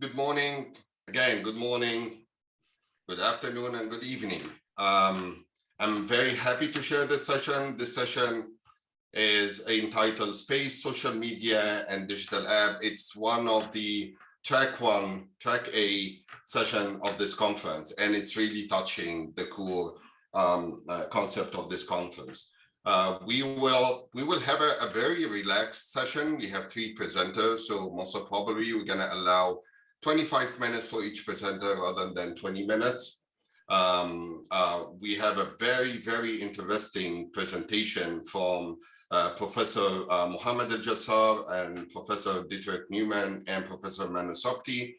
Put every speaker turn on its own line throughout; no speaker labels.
Good morning. Again, good morning, good afternoon, and good evening. I'm very happy to share this session. This session is entitled Space, Social Media, and Digital App. It's one of the track A session of this conference, and it's really touching the core concept of this conference. We will have a very relaxed session. We have 3 presenters, so most probably we're going to allow 25 minutes for each presenter rather than 20 minutes. We have a very interesting presentation from Professor Mohammed Al-Jassar and Professor Dietrich Neumann and Professor Manu Sopti.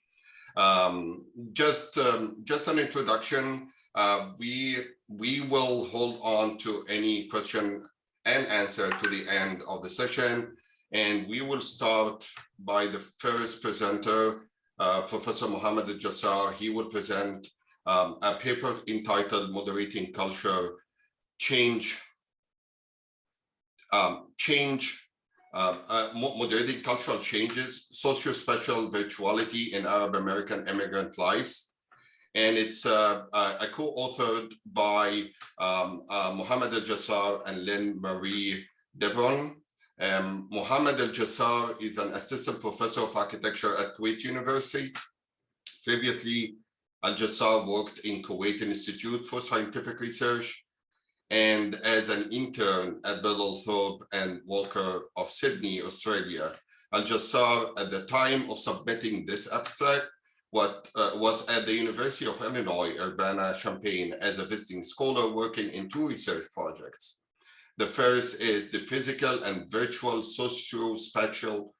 Just an introduction. We will hold on to any question and answer to the end of the session, and we will start by the first presenter, Professor Mohammed Al-Jassar. He will present a paper entitled Moderating Culture Change, Moderating Cultural Changes, Socio-Spatial Virtuality in Arab American Immigrant Lives. And it's co-authored by Mohammed Al-Jassar and Lynn Marie Devon. Mohammed Al-Jassar is an assistant professor of architecture at Kuwait University. Previously, Al-Jassar worked in Kuwait Institute for Scientific Research and as an intern at Biddle Thorpe and Walker of Sydney, Australia. Al-Jassar, at the time of submitting this abstract, was at the University of Illinois, Urbana-Champaign as a visiting scholar working in 2 research projects. The first is the physical and virtual socio-spatial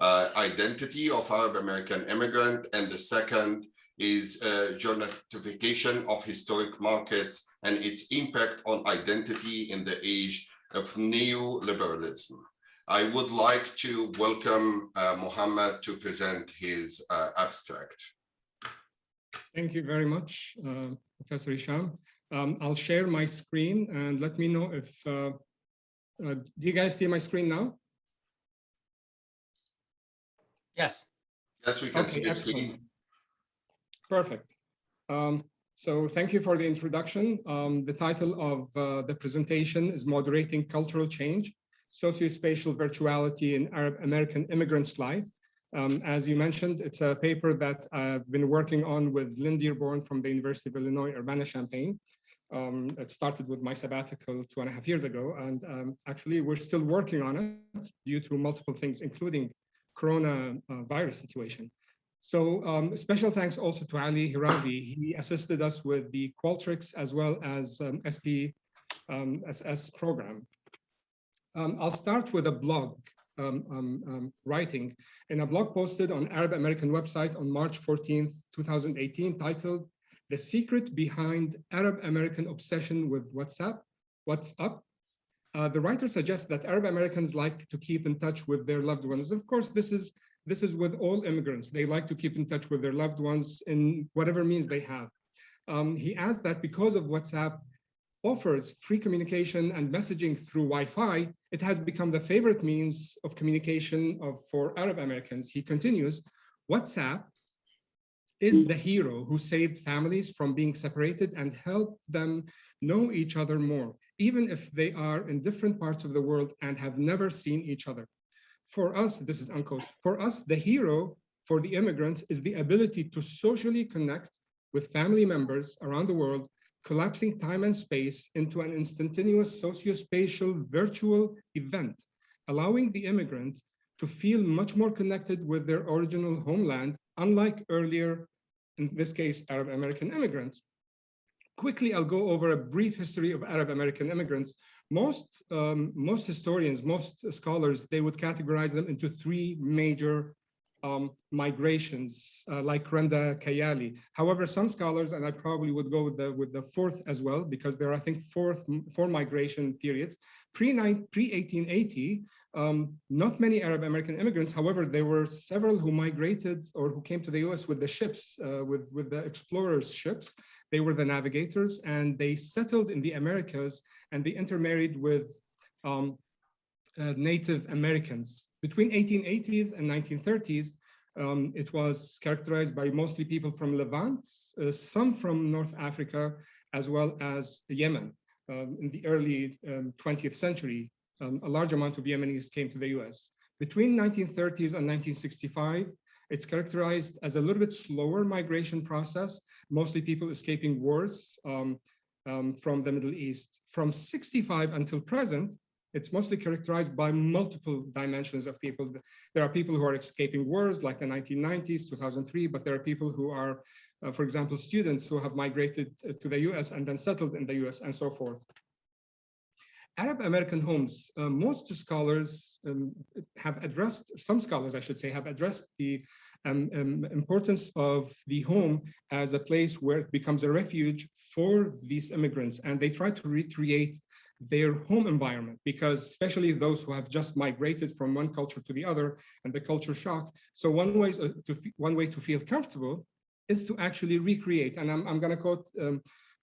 identity of Arab American immigrant, and the second is gentrification of historic markets and its impact on identity in the age of neoliberalism. I would like to welcome Mohammed to present his abstract.
Thank you very much, Professor Hisham. I'll share my screen and let me know if, do you guys see my screen now?
Yes.
Yes, we can see the screen.
Perfect. So thank you for the introduction. The title of the presentation is Moderating Cultural Change, Socio-Spatial Virtuality in Arab American Immigrants' Life. As you mentioned, it's a paper that I've been working on with Lynn Dearborn from the University of Illinois, Urbana-Champaign. It started with my sabbatical 2.5 years ago, and actually we're still working on it due to multiple things, including coronavirus situation. So special thanks also to Ali Hiravi. He assisted us with the Qualtrics as well as SPSS program. I'll start with a blog writing in a blog posted on Arab American website on March 14th, 2018, titled "The Secret Behind Arab American Obsession with WhatsApp, What's Up?" The writer suggests that Arab Americans like to keep in touch with their loved ones. Of course, this is with all immigrants. They like to keep in touch with their loved ones in whatever means they have. He adds that because of WhatsApp offers free communication and messaging through Wi-Fi, it has become the favorite means of communication for Arab Americans. He continues, WhatsApp is the hero who saved families from being separated and helped them know each other more, even if they are in different parts of the world and have never seen each other. For us, this is unquote, for us, the hero for the immigrants is the ability to socially connect with family members around the world, collapsing time and space into an instantaneous socio-spatial virtual event, allowing the immigrant to feel much more connected with their original homeland, unlike earlier, in this case, Arab American immigrants. Quickly, I'll go over a brief history of Arab American immigrants. Most historians, most scholars, they would categorize them into 3 major migrations, like Renda Kayali. However, some scholars, and I probably would go with the 4th as well, because there are, I think, 4 migration periods. Pre-1880, not many Arab American immigrants. However, there were several who migrated or who came to the US with the ships, with the explorers' ships. They were the navigators, and they settled in the Americas, and they intermarried with Native Americans. Between 1880s and 1930s, It was characterized by mostly people from Levant, some from North Africa, as well as Yemen. In the early 20th century, a large amount of Yemenis came to the US. Between 1930s and 1965, it's characterized as a little bit slower migration process, mostly people escaping wars from the Middle East. From 65 until present, it's mostly characterized by multiple dimensions of people. There are people who are escaping wars like the 1990s, 2003, but there are people who are, for example, students who have migrated to the US and then settled in the US and so forth. Arab American homes, most scholars have addressed, some scholars I should say, have addressed the importance of the home as a place where it becomes a refuge for these immigrants, and they try to recreate their home environment, because especially those who have just migrated from one culture to the other and the culture shock. So one way to feel comfortable is to actually recreate. And I'm going to quote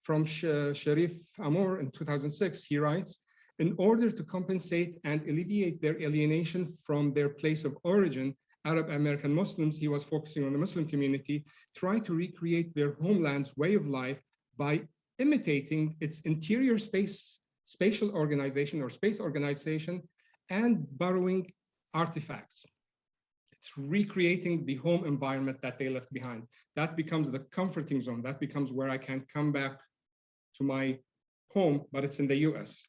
from Sharif Amour in 2006. He writes, "In order to compensate and alleviate their alienation from their place of origin, Arab American Muslims," he was focusing on the Muslim community, "try to recreate their homeland's way of life by imitating its interior spatial organization or space organization and borrowing artifacts." It's recreating the home environment that they left behind. That becomes the comforting zone. That becomes where I can come back to my home, but it's in the US.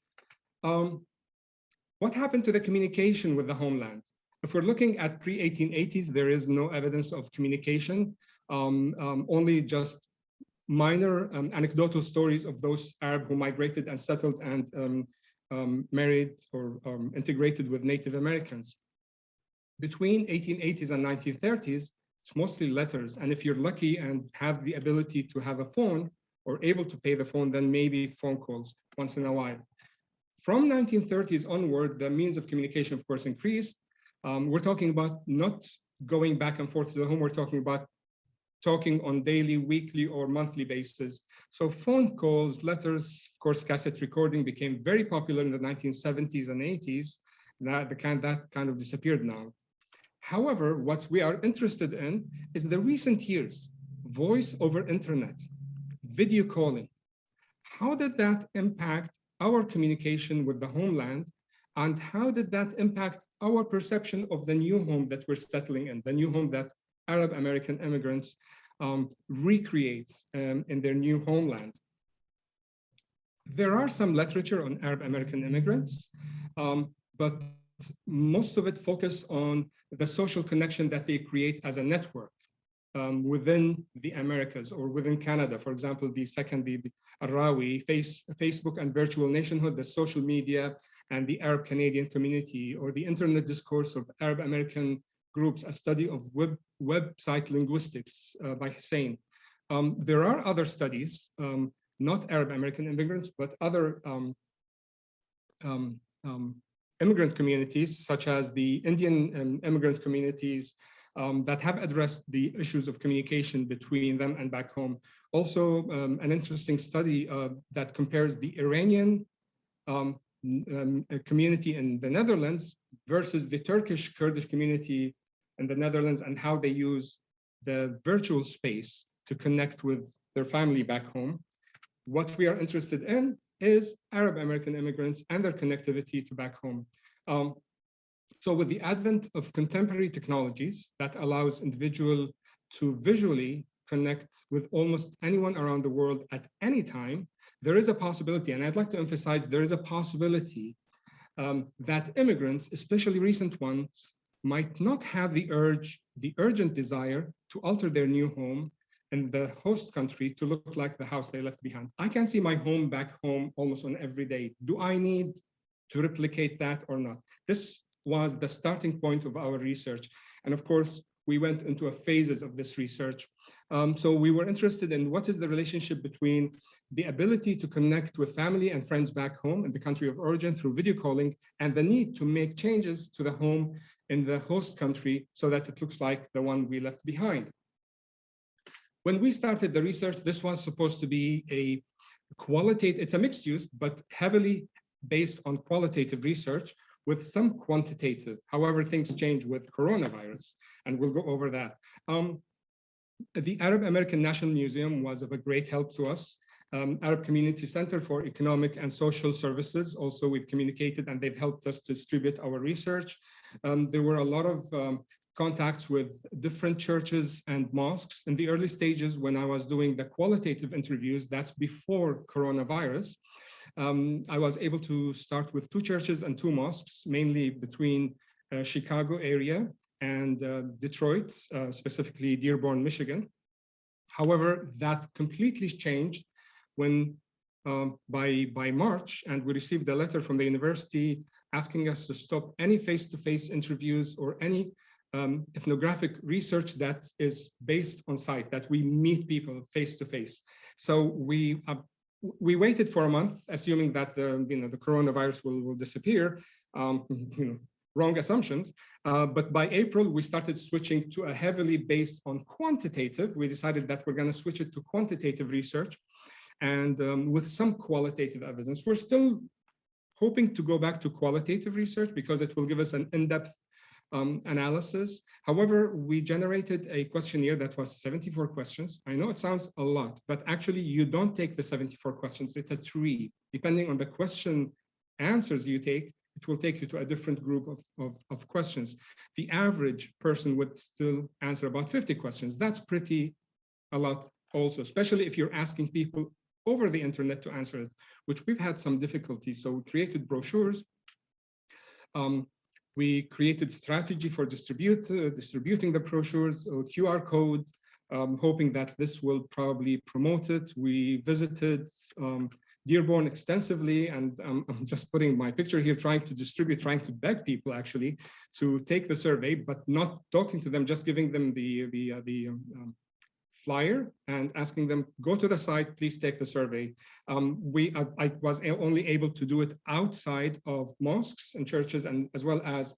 What happened to the communication with the homeland? If we're looking at pre-1880s, there is no evidence of communication, only just minor anecdotal stories of those Arab who migrated and settled and married or integrated with Native Americans. Between 1880s and 1930s, it's mostly letters. And if you're lucky and have the ability to have a phone or able to pay the phone, then maybe phone calls once in a while. From 1930s onward, the means of communication, of course, increased. We're talking about not going back and forth to the home. We're talking about talking on daily, weekly, or monthly basis. So phone calls, letters, of course, cassette recording became very popular in the 1970s and 80s. That kind of disappeared now. However, what we are interested in is the recent years, voice over internet, video calling. How did that impact our communication with the homeland? And how did that impact our perception of the new home that we're settling in, the new home that Arab American immigrants recreate in their new homeland? There are some literature on Arab American immigrants, but most of it focus on the social connection that they create as a network within the Americas or within Canada. For example, the Arawi, Facebook and virtual nationhood, the social media, and the Arab Canadian community, or the internet discourse of Arab American groups, a study of website linguistics by Hussein. There are other studies, not Arab American immigrants, but other immigrant communities, such as the Indian immigrant communities, that have addressed the issues of communication between them and back home. Also, an interesting study that compares the Iranian community in the Netherlands versus the Turkish Kurdish community in the Netherlands, and how they use the virtual space to connect with their family back home. What we are interested in is Arab American immigrants and their connectivity to back home. So with the advent of contemporary technologies that allows individual to visually connect with almost anyone around the world at any time, there is a possibility, and I'd like to emphasize there is a possibility that immigrants, especially recent ones, might not have the urgent desire to alter their new home in the host country to look like the house they left behind. I can see my home back home almost on every day. Do I need to replicate that or not? This was the starting point of our research. And of course, we went into phases of this research. So we were interested in what is the relationship between the ability to connect with family and friends back home in the country of origin through video calling, and the need to make changes to the home in the host country so that it looks like the one we left behind. When we started the research, this was supposed to be it's a mixed use, but heavily based on qualitative research. with some quantitative. However, things change with coronavirus, and we'll go over that. The Arab American National Museum was of a great help to us. Arab Community Center for Economic and Social Services, also we've communicated and they've helped us distribute our research. There were a lot of contacts with different churches and mosques in the early stages when I was doing the qualitative interviews. That's before coronavirus. I was able to start with 2 churches and 2 mosques, mainly between Chicago area and Detroit, specifically Dearborn, Michigan. However, that completely changed when by March, and we received a letter from the university asking us to stop any face-to-face interviews or any ethnographic research that is based on site, that we meet people face-to-face. So we waited for a month, assuming that the coronavirus will disappear. Wrong assumptions. But by April, we started switching to a heavily based on quantitative. We decided that we're going to switch it to quantitative research and with some qualitative evidence. We're still hoping to go back to qualitative research because it will give us an in-depth analysis. However, we generated a questionnaire that was 74 questions. I know it sounds a lot, but actually you don't take the 74 questions. It's a tree. Depending on the question answers you take, it will take you to a different group of questions. The average person would still answer about 50 questions. That's pretty a lot also, especially if you're asking people over the internet to answer it, which we've had some difficulty. So we created brochures. We created strategy for distributing the brochures, or QR code, hoping that this will probably promote it. We visited Dearborn extensively, and I'm just putting my picture here, trying to beg people actually to take the survey, but not talking to them, just giving them the flyer and asking them, go to the site, please take the survey. I was only able to do it outside of mosques and churches, and as well as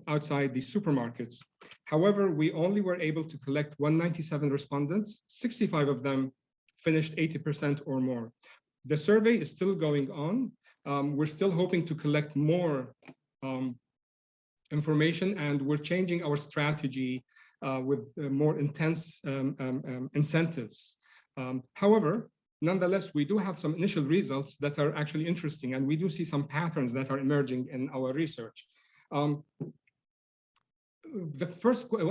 outside the supermarkets. However, we only were able to collect 197 respondents. 65 of them finished 80% or more. The survey is still going on. We're still hoping to collect more information, and we're changing our strategy with more intense incentives. However, nonetheless, we do have some initial results that are actually interesting, and we do see some patterns that are emerging in our research.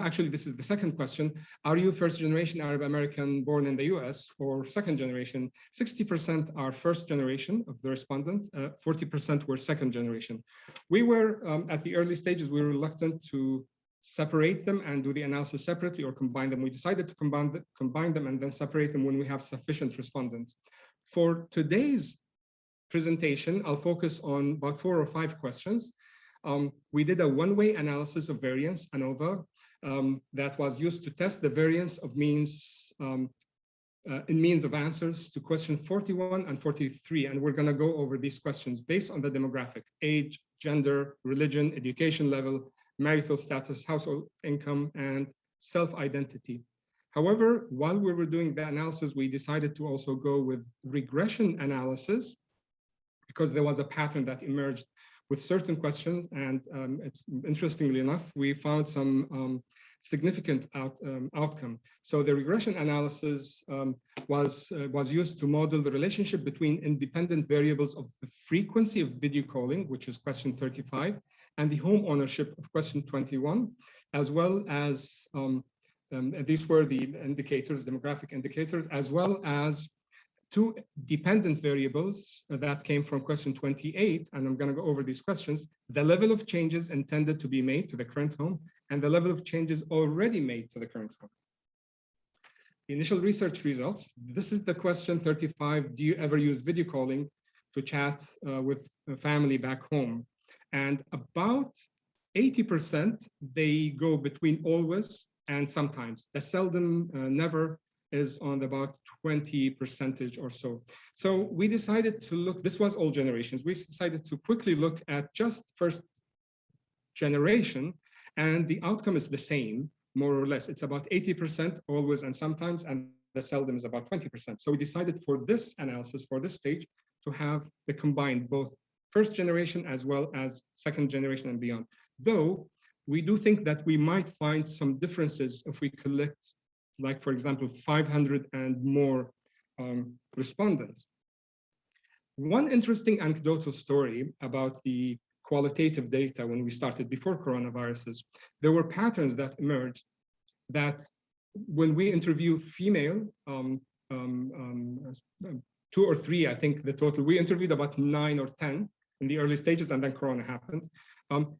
Actually, this is the second question. Are you first generation Arab American born in the US or second generation? 60% are first generation of the respondents, 40% were second generation. We were, at the early stages, we were reluctant to separate them and do the analysis separately or combine them. We decided to combine them and then separate them when we have sufficient respondents. For today's presentation, I'll focus on about 4 or 5 questions. We did a one-way analysis of variance, ANOVA, that was used to test the variance of means in means of answers to question 41 and 43. And we're going to go over these questions based on the demographic: age, gender, religion, education level, marital status, household income, and self-identity. However, while we were doing the analysis, we decided to also go with regression analysis because there was a pattern that emerged with certain questions, and it's interestingly enough, we found some significant outcome. So the regression analysis was used to model the relationship between independent variables of the frequency of video calling, which is question 35, and the home ownership of question 21, as well as these were the indicators, demographic indicators, as well as 2 dependent variables that came from question 28, and I'm going to go over these questions: the level of changes intended to be made to the current home and the level of changes already made to the current home. The initial research results: this is the question 35, do you ever use video calling to chat with family back home? And about 80%, they go between always and sometimes. The seldom, never is on about 20% or so. So we decided to look, this was all generations. We decided to quickly look at just first generation, and the outcome is the same, more or less. It's about 80% always and sometimes, and the seldom is about 20%. So we decided for this analysis, for this stage, to have the combined both first generation as well as second generation and beyond. Though we do think that we might find some differences if we collect, like, for example, 500 and more respondents. One interesting anecdotal story about the qualitative data when we started before coronaviruses, there were patterns that emerged that when we interview female, 2 or 3, I think the total, we interviewed about 9 or 10 in the early stages, and then Corona happened.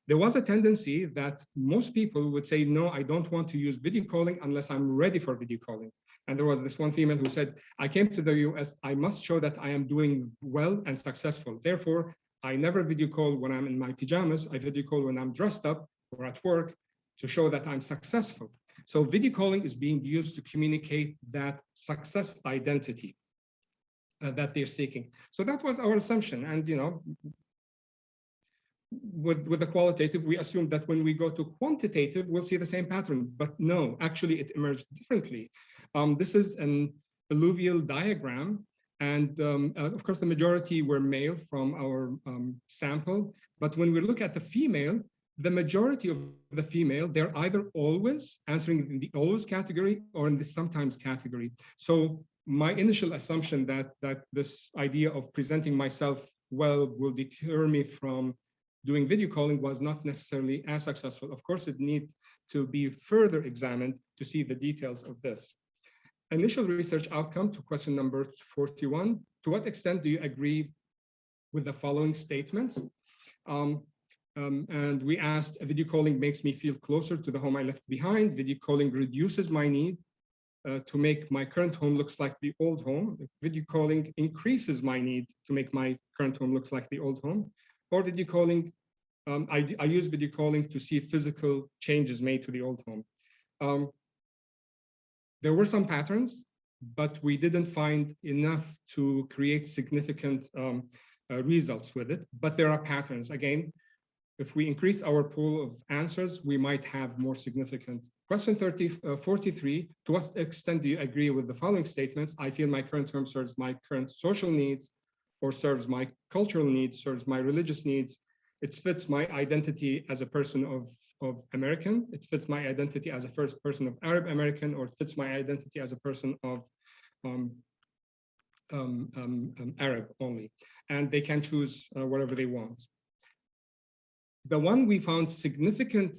There was a tendency that most people would say, no, I don't want to use video calling unless I'm ready for video calling. And there was this one female who said, I came to the US, I must show that I am doing well and successful. Therefore, I never video call when I'm in my pajamas. I video call when I'm dressed up or at work to show that I'm successful. So video calling is being used to communicate that success identity that they're seeking. So that was our assumption. And, you know, with the qualitative, we assumed that when we go to quantitative, we'll see the same pattern. But no, actually, it emerged differently. This is an alluvial diagram. And of course, the majority were male from our sample. But when we look at the female, the majority of the female, they're either always answering in the always category or in the sometimes category. So my initial assumption that this idea of presenting myself well will deter me from doing video calling was not necessarily as successful. Of course, it needs to be further examined to see the details of this. Initial research outcome to question number 41. To what extent do you agree with the following statements? And we asked, video calling makes me feel closer to the home I left behind. Video calling reduces my need to make my current home looks like the old home. Video calling increases my need to make my current home looks like the old home. Or video calling, I use video calling to see physical changes made to the old home. There were some patterns, but we didn't find enough to create significant results with it. But there are patterns. Again, if we increase our pool of answers, we might have more significant. Question 43, to what extent do you agree with the following statements? I feel my current home serves my current social needs, or serves my cultural needs, serves my religious needs. It fits my identity as a person of American. It fits my identity as a first person of Arab American, or it fits my identity as a person of Arab only. And they can choose whatever they want. The one we found significant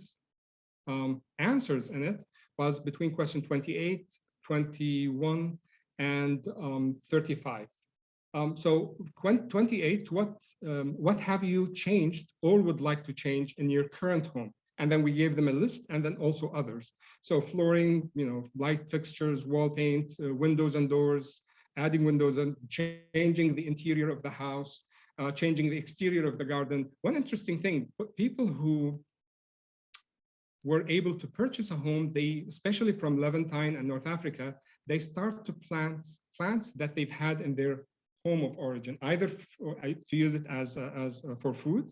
answers in it was between question 28, 21, and 35. So 28, what have you changed or would like to change in your current home? And then we gave them a list, and then also others. So flooring, you know, light fixtures, wall paint, windows and doors, adding windows and changing the interior of the house, changing the exterior of the garden. One interesting thing, people who were able to purchase a home, they, especially from Levantine and North Africa, they start to plant plants that they've had in their home of origin, either to use it as for food,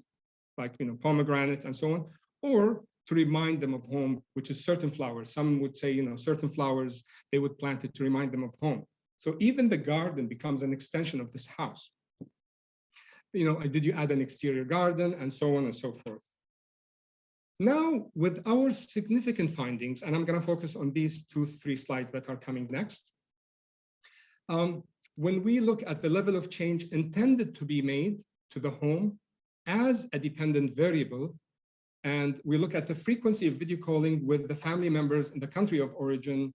like, you know, pomegranates and so on, or to remind them of home, which is certain flowers. Some would say, you know, certain flowers, they would plant it to remind them of home. So even the garden becomes an extension of this house. You know, did you add an exterior garden, and so on and so forth. Now, with our significant findings, and I'm going to focus on these 2-3 slides that are coming next. When we look at the level of change intended to be made to the home as a dependent variable, and we look at the frequency of video calling with the family members in the country of origin,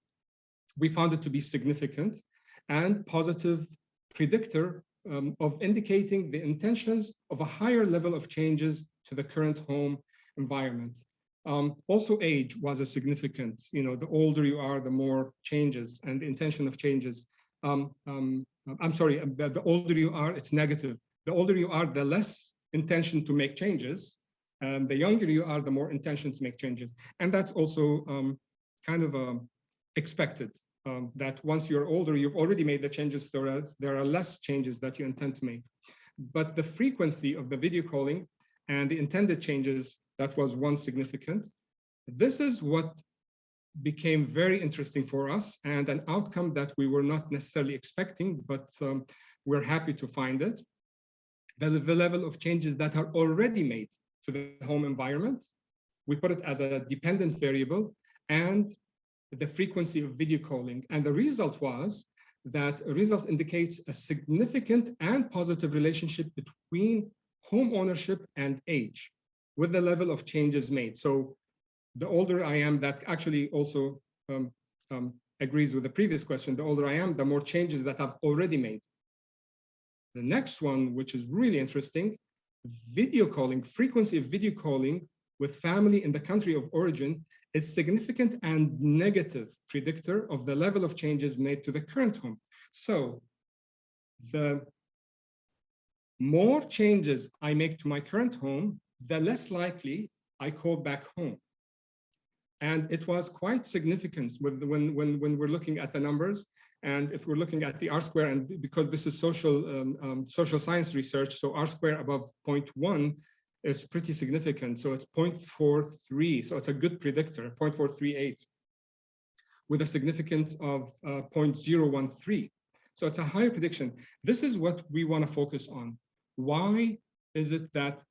we found it to be significant and positive predictor of indicating the intentions of a higher level of changes to the current home environment. Also, age was a significant, you know, the older you are, the more changes and the intention of changes. I'm sorry, the older you are, it's negative. The older you are, the less intention to make changes. And the younger you are, the more intention to make changes. And that's also kind of expected. That once you're older, you've already made the changes, there are less changes that you intend to make. But the frequency of the video calling and the intended changes, that was one significant. This is what became very interesting for us and an outcome that we were not necessarily expecting, but we're happy to find it. the level of changes that are already made to the home environment. We put it as a dependent variable, and the frequency of video calling. And the result was that a result indicates a significant and positive relationship between home ownership and age with the level of changes made. So the older I am, that actually also agrees with the previous question, the older I am, the more changes that I've already made. The next one, which is really interesting, video calling, frequency of video calling with family in the country of origin is significant and negative predictor of the level of changes made to the current home. So the more changes I make to my current home, the less likely I call back home. And it was quite significant with when we're looking at the numbers. And if we're looking at the R-square, and because this is social science research, so R-square above 0.1 is pretty significant. So it's 0.43. So it's a good predictor, 0.438, with a significance of 0.013. So it's a higher prediction. This is what we want to focus on. Why is it that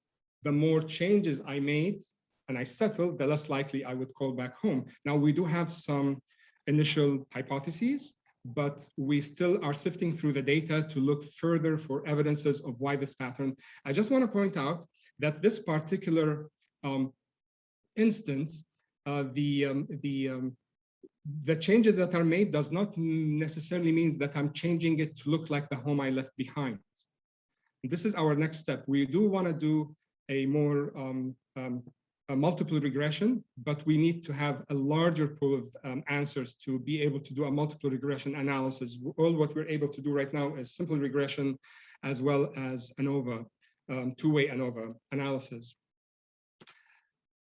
the more changes I made and I settled, the less likely I would call back home? Now, we do have some initial hypotheses, but we still are sifting through the data to look further for evidences of why this pattern. I just want to point out that this particular instance, the changes that are made does not necessarily mean that I'm changing it to look like the home I left behind. This is our next step. We do want to do a more a multiple regression, but we need to have a larger pool of answers to be able to do a multiple regression analysis. All what we're able to do right now is simple regression as well as ANOVA, two-way ANOVA analysis.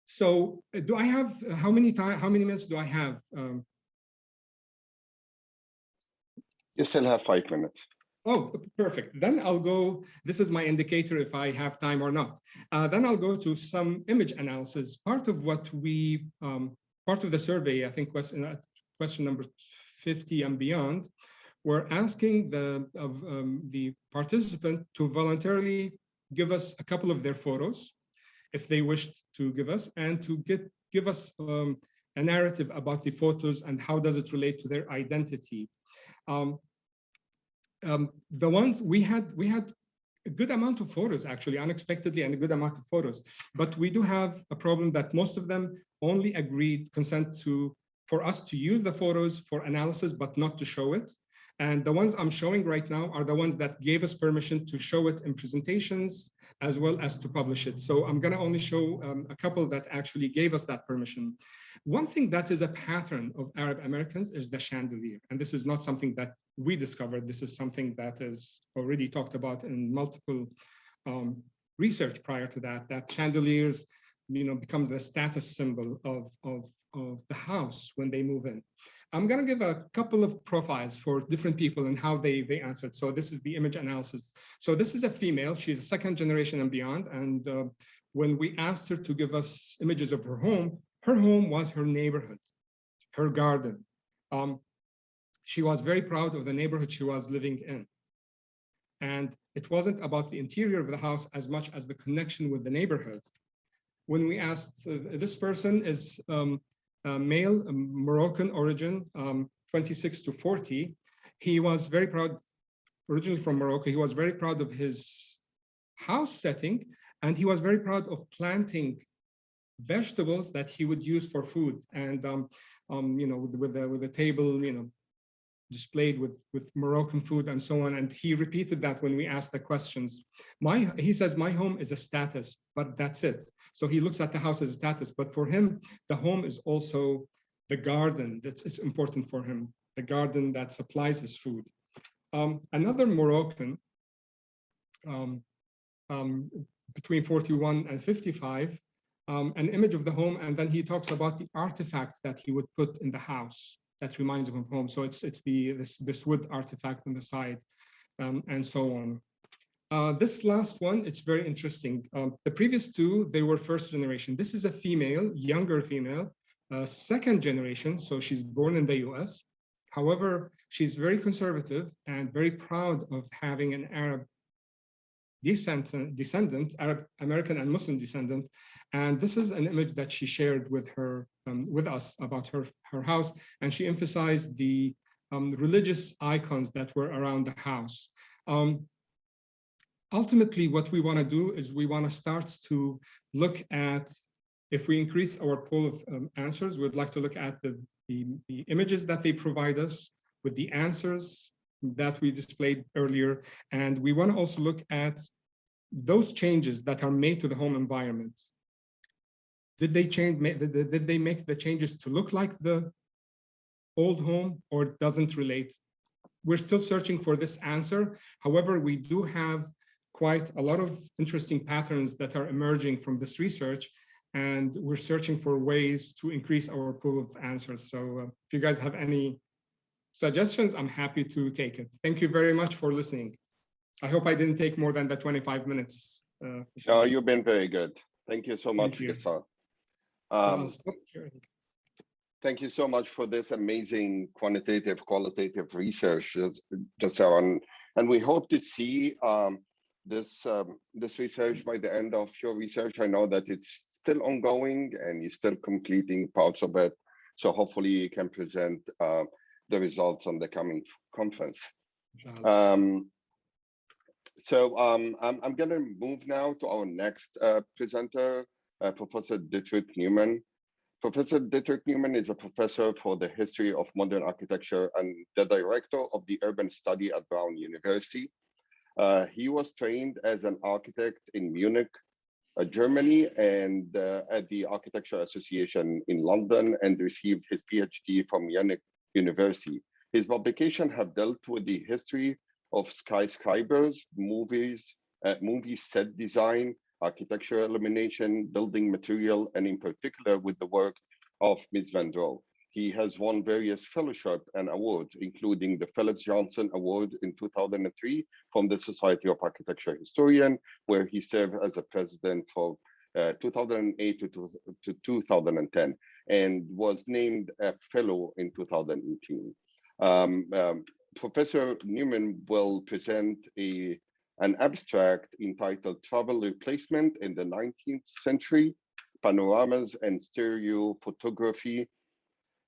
So do I have, how many minutes do I have?
You still have 5 minutes.
Oh, perfect. Then I'll go, this is my indicator if I have time or not. Then I'll go to some image analysis. Part of what we, part of the survey, I think question number 50 and beyond, we're asking the participant to voluntarily give us a couple of their photos, if they wished to give us, and to give us a narrative about the photos and how does it relate to their identity. The ones we had a good amount of photos, actually, unexpectedly, and a good amount of photos. But we do have a problem that most of them only agreed consent for us to use the photos for analysis, but not to show it. And the ones I'm showing right now are the ones that gave us permission to show it in presentations as well as to publish it. So I'm going to only show a couple that actually gave us that permission. One thing that is a pattern of Arab Americans is the chandelier. And this is not something that we discovered. This is something that is already talked about in multiple research prior to that, that chandeliers, becomes a status symbol of the house when they move in. I'm going to give a couple of profiles for different people and how they answered. So this is the image analysis. So this is a female. She's a second generation and beyond. And when we asked her to give us images of her home was her neighborhood, her garden. She was very proud of the neighborhood she was living in. And it wasn't about the interior of the house as much as the connection with the neighborhood. When we asked, this person is male, Moroccan origin, 26 to 40. He was very proud, originally from Morocco. He was very proud of his house setting, and he was very proud of planting vegetables that he would use for food. And with the table, displayed with Moroccan food and so on. And he repeated that when we asked the questions. He says, my home is a status, but that's it. So he looks at the house as a status, but for him, the home is also the garden. It's important for him, the garden that supplies his food. Another Moroccan, between 41 and 55, an image of the home, and then he talks about the artifacts that he would put in the house that reminds him of home. So it's this wood artifact on the side, and so on. This last one, it's very interesting. The previous two, they were first generation. This is a female, younger female, second generation. So she's born in the US. However, she's very conservative and very proud of having an Arab descendant, Arab American and Muslim descendant. And this is an image that she shared with us about her house. And she emphasized the religious icons that were around the house. Ultimately, what we want to do is we want to start to look at, if we increase our pool of answers, we'd like to look at the images that they provide us with the answers that we displayed earlier. And we want to also look at those changes that are made to the home environment. Did they make the changes to look like the old home, or it doesn't relate? We're still searching for this answer. However, we do have quite a lot of interesting patterns that are emerging from this research, and we're searching for ways to increase our pool of answers. So if you guys have any suggestions, I'm happy to take it. Thank you very much for listening. I hope I didn't take more than the 25 minutes.
No, you've been very good. Thank you so much, Ghassan. Thank you so much for this amazing quantitative, qualitative research, Ghassan. And we hope to see this research by the end of your research. I know that it's still ongoing and you're still completing parts of it. So hopefully you can present the results on the coming conference. I'm going to move now to our next presenter, Professor Dietrich Neumann. Professor Dietrich Neumann is a professor for the history of modern architecture and the director of the urban study at Brown University. He was trained as an architect in Munich, Germany, and at the Architecture Association in London, and received his PhD from Munich University. His publications have dealt with the history of skyscrapers, movie set design, architecture illumination, building material, and in particular with the work of Mies van der Rohe. He has won various fellowships and awards, including the Phillips Johnson Award in 2003 from the Society of Architecture Historians, where he served as a president for 2008 to 2010, and was named a fellow in 2018. Professor Neumann will present an abstract entitled Travel Replacement in the 19th Century, Panoramas and Stereo Photography.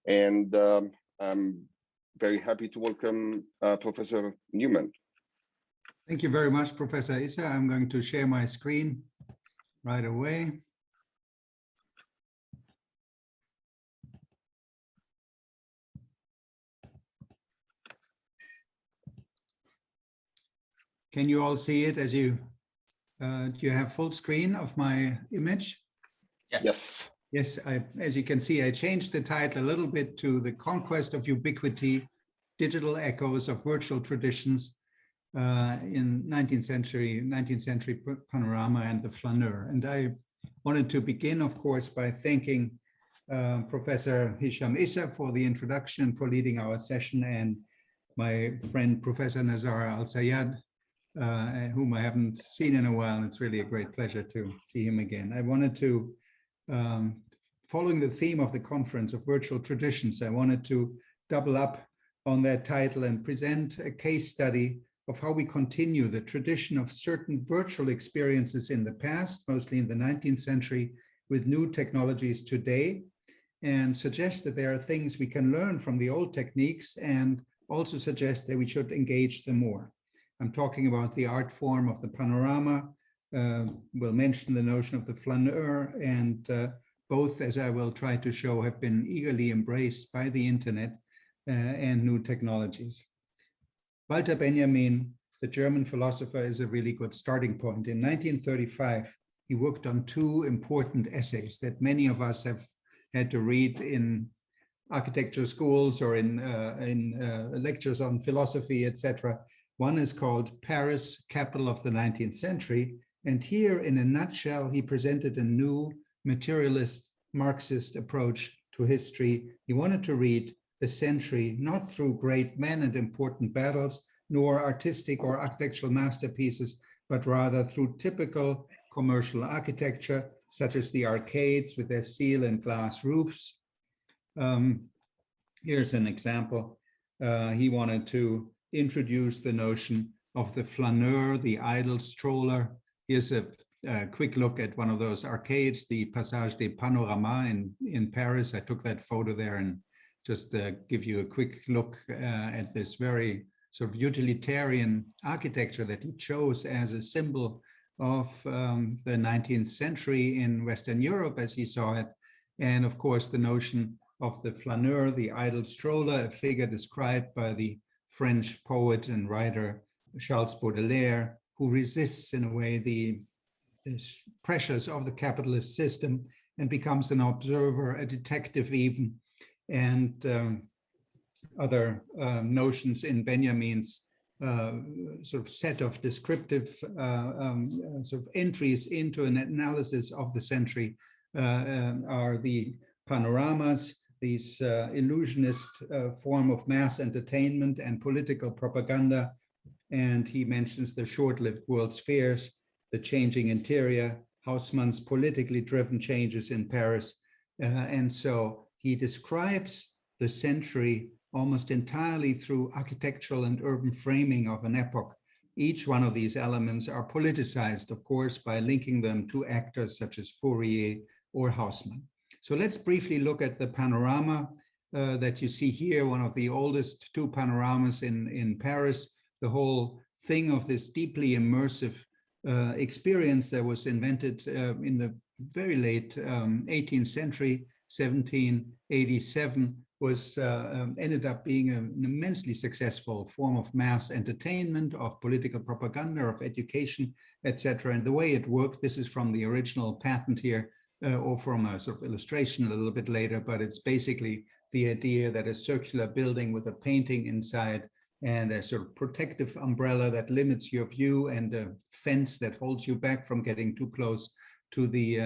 And I'm very happy to welcome Professor Neumann.
Thank you very much, Professor Issa. I'm going to share my screen right away. Can you all see it as you, do you have full screen of my image?
Yes. Yes.
Yes, as you can see, I changed the title a little bit to The Conquest of Ubiquity, Digital Echoes of Virtual Traditions in 19th century panorama and the flaneur. And I wanted to begin, of course, by thanking Professor Hisham Issa for the introduction, for leading our session, and my friend, Professor Nazar Al-Sayed, whom I haven't seen in a while. It's really a great pleasure to see him again. I wanted to, following the theme of the conference of virtual traditions, I wanted to double up on that title and present a case study of how we continue the tradition of certain virtual experiences in the past, mostly in the 19th century, with new technologies today, and suggest that there are things we can learn from the old techniques, and also suggest that we should engage them more. I'm talking about the art form of the panorama. We'll mention the notion of the flaneur, and both, as I will try to show, have been eagerly embraced by the internet and new technologies. Walter Benjamin, the German philosopher, is a really good starting point. In 1935, he worked on two important essays that many of us have had to read in architecture schools or in lectures on philosophy, etc. One is called Paris, Capital of the 19th Century. And here, in a nutshell, he presented a new materialist Marxist approach to history. He wanted to read the century not through great men and important battles, nor artistic or architectural masterpieces, but rather through typical commercial architecture, such as the arcades with their steel and glass roofs. Here's an example. He wanted to introduce the notion of the flaneur, the idle stroller. Here's a quick look at one of those arcades, the Passage des Panoramas in Paris. I took that photo there and just give you a quick look at this very sort of utilitarian architecture that he chose as a symbol of the 19th century in Western Europe as he saw it. And of course, the notion of the flaneur, the idle stroller, a figure described by the French poet and writer Charles Baudelaire, who resists in a way the pressures of the capitalist system and becomes an observer, a detective even, and other notions in Benjamin's sort of set of descriptive sort of entries into an analysis of the century are the panoramas, these illusionist form of mass entertainment and political propaganda. And he mentions the short-lived World's Fairs, the changing interior, Haussmann's politically driven changes in Paris. And so he describes the century almost entirely through architectural and urban framing of an epoch. Each one of these elements are politicized, of course, by linking them to actors such as Fourier or Haussmann. So let's briefly look at the panorama that you see here, one of the oldest two panoramas in Paris. The whole thing of this deeply immersive experience that was invented in the very late 18th century, 1787, was ended up being an immensely successful form of mass entertainment, of political propaganda, of education, etc. And the way it worked, this is from the original patent here, or from a sort of illustration a little bit later, but it's basically the idea that a circular building with a painting inside and a sort of protective umbrella that limits your view and a fence that holds you back from getting too close to the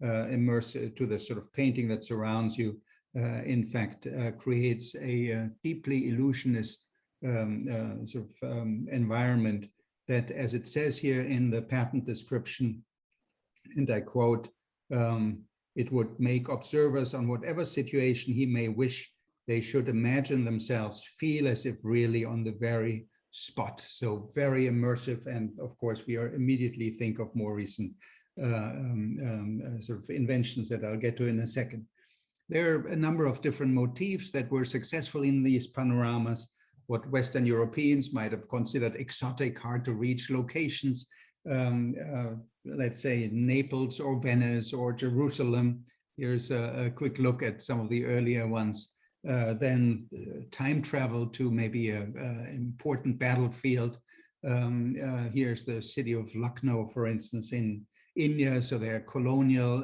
to the sort of painting that surrounds you, in fact, creates a deeply illusionist sort of environment that, as it says here in the patent description, and I quote, it would make observers on whatever situation he may wish, they should imagine themselves, feel as if really on the very spot. So very immersive. And of course, we are immediately think of more recent sort of inventions that I'll get to in a second. There are a number of different motifs that were successful in these panoramas, what Western Europeans might have considered exotic, hard to reach locations, let's say Naples or Venice or Jerusalem. Here's a quick look at some of the earlier ones. Then time travel to maybe an important battlefield. Here's the city of Lucknow, for instance, in India. So there are colonial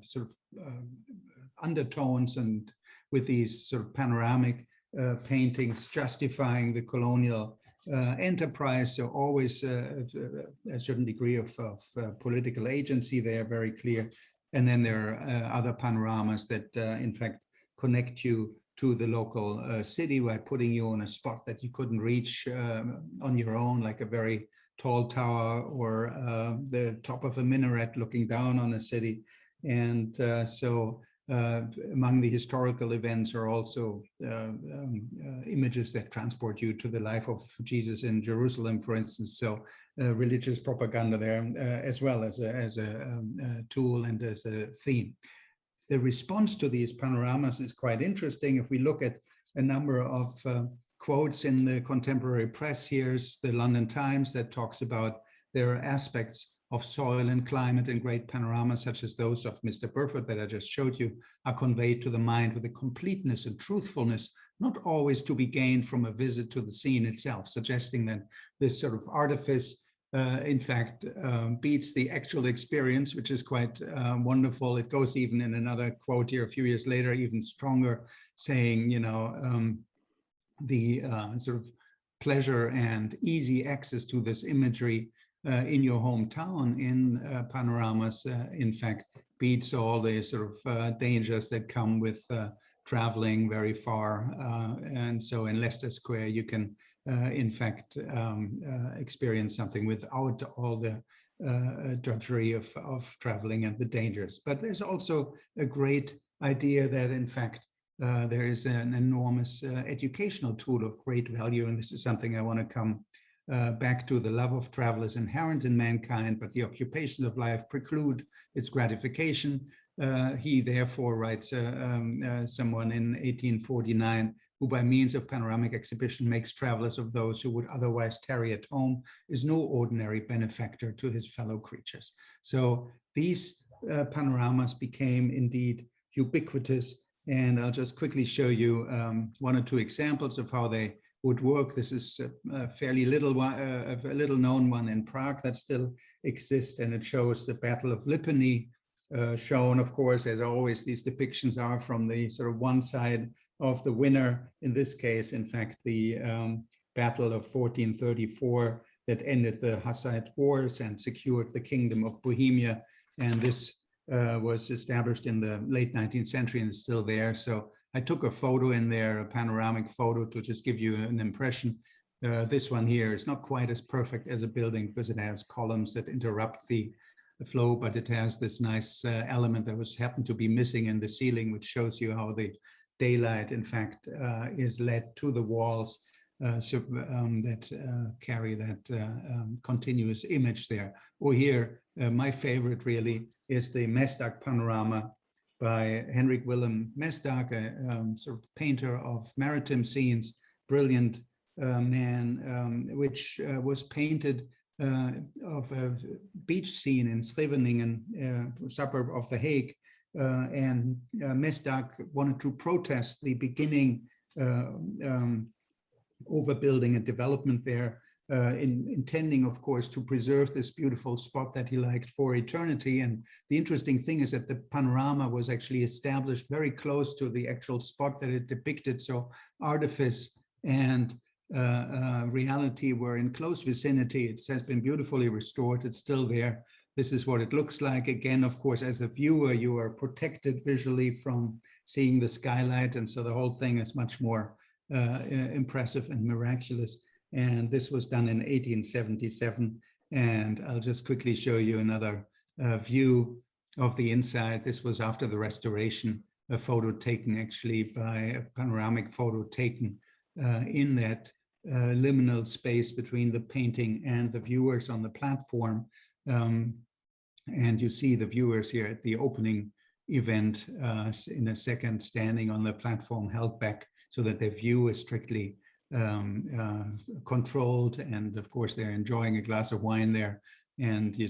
sort of undertones, and with these sort of panoramic paintings justifying the colonial enterprise. So always a certain degree of political agency there, very clear. And then there are other panoramas that in fact connect you to the local city by putting you on a spot that you couldn't reach on your own, like a very tall tower or the top of a minaret looking down on a city. And so among the historical events are also images that transport you to the life of Jesus in Jerusalem, for instance. So religious propaganda there as well as a tool and as a theme. The response to these panoramas is quite interesting. If we look at a number of quotes in the contemporary press, here's the London Times that talks about there are aspects of soil and climate in great panoramas, such as those of Mr. Burford that I just showed you, are conveyed to the mind with a completeness and truthfulness, not always to be gained from a visit to the scene itself, suggesting that this sort of artifice in fact, beats the actual experience, which is quite wonderful. It goes even in another quote here a few years later, even stronger, saying, you know, the sort of pleasure and easy access to this imagery in your hometown in panoramas, in fact, beats all the sort of dangers that come with traveling very far. And so in Leicester Square, you can in fact, experience something without all the drudgery of traveling and the dangers. But there's also a great idea that, in fact, there is an enormous educational tool of great value. And this is something I want to come back to the love of travel is inherent in mankind, but the occupations of life preclude its gratification. He therefore, writes someone in 1849, who by means of panoramic exhibition makes travelers of those who would otherwise tarry at home, is no ordinary benefactor to his fellow creatures. So these panoramas became indeed ubiquitous, and I'll just quickly show you one or two examples of how they would work. This is a fairly little known one in Prague that still exists, and it shows the Battle of Lipany, shown, of course, as always, these depictions are from the sort of one side of the winner. In this case, in fact, the Battle of 1434 that ended the Hussite Wars and secured the Kingdom of Bohemia. And this was established in the late 19th century and is still there. So I took a photo in there, a panoramic photo, to just give you an impression. This one here is not quite as perfect as a building because it has columns that interrupt the flow, but it has this nice element that happened to be missing in the ceiling, which shows you how the daylight, in fact, is led to the walls that carry that continuous image there. Or here, my favorite really is the Mesdag panorama by Henrik Willem Mesdag, a sort of painter of maritime scenes, brilliant man, which was painted of a beach scene in Scheveningen, suburb of The Hague. And Mesdag wanted to protest the beginning overbuilding and development there, intending, of course, to preserve this beautiful spot that he liked for eternity. And the interesting thing is that the panorama was actually established very close to the actual spot that it depicted. So artifice and reality were in close vicinity. It has been beautifully restored. It's still there. This is what it looks like. Again, of course, as a viewer, you are protected visually from seeing the skylight. And so the whole thing is much more impressive and miraculous. And this was done in 1877. And I'll just quickly show you another view of the inside. This was after the restoration, a photo taken actually by a panoramic photo taken in that liminal space between the painting and the viewers on the platform. And you see the viewers here at the opening event in a second standing on the platform, held back so that their view is strictly controlled. And of course, they're enjoying a glass of wine there. And you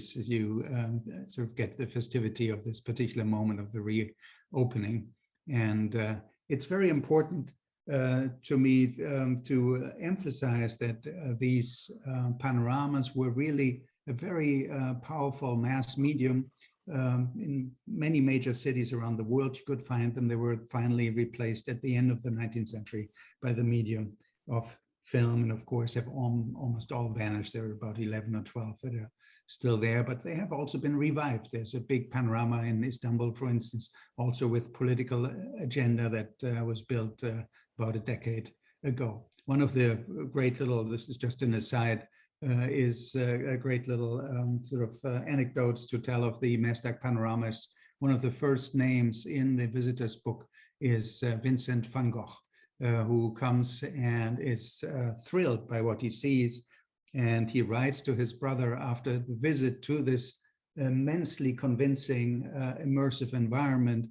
sort of get the festivity of this particular moment of the reopening. And it's very important to me to emphasize that these panoramas were really a very powerful mass medium. In many major cities around the world, you could find them. They were finally replaced at the end of the 19th century by the medium of film, and of course have almost all vanished. There are about 11 or 12 that are still there, but they have also been revived. There's a big panorama in Istanbul, for instance, also with political agenda that was built about a decade ago. One of the great little, this is just an aside, is a great little anecdotes to tell of the Mesdag panoramas. One of the first names in the visitor's book is Vincent van Gogh, who comes and is thrilled by what he sees. And he writes to his brother after the visit to this immensely convincing, immersive environment.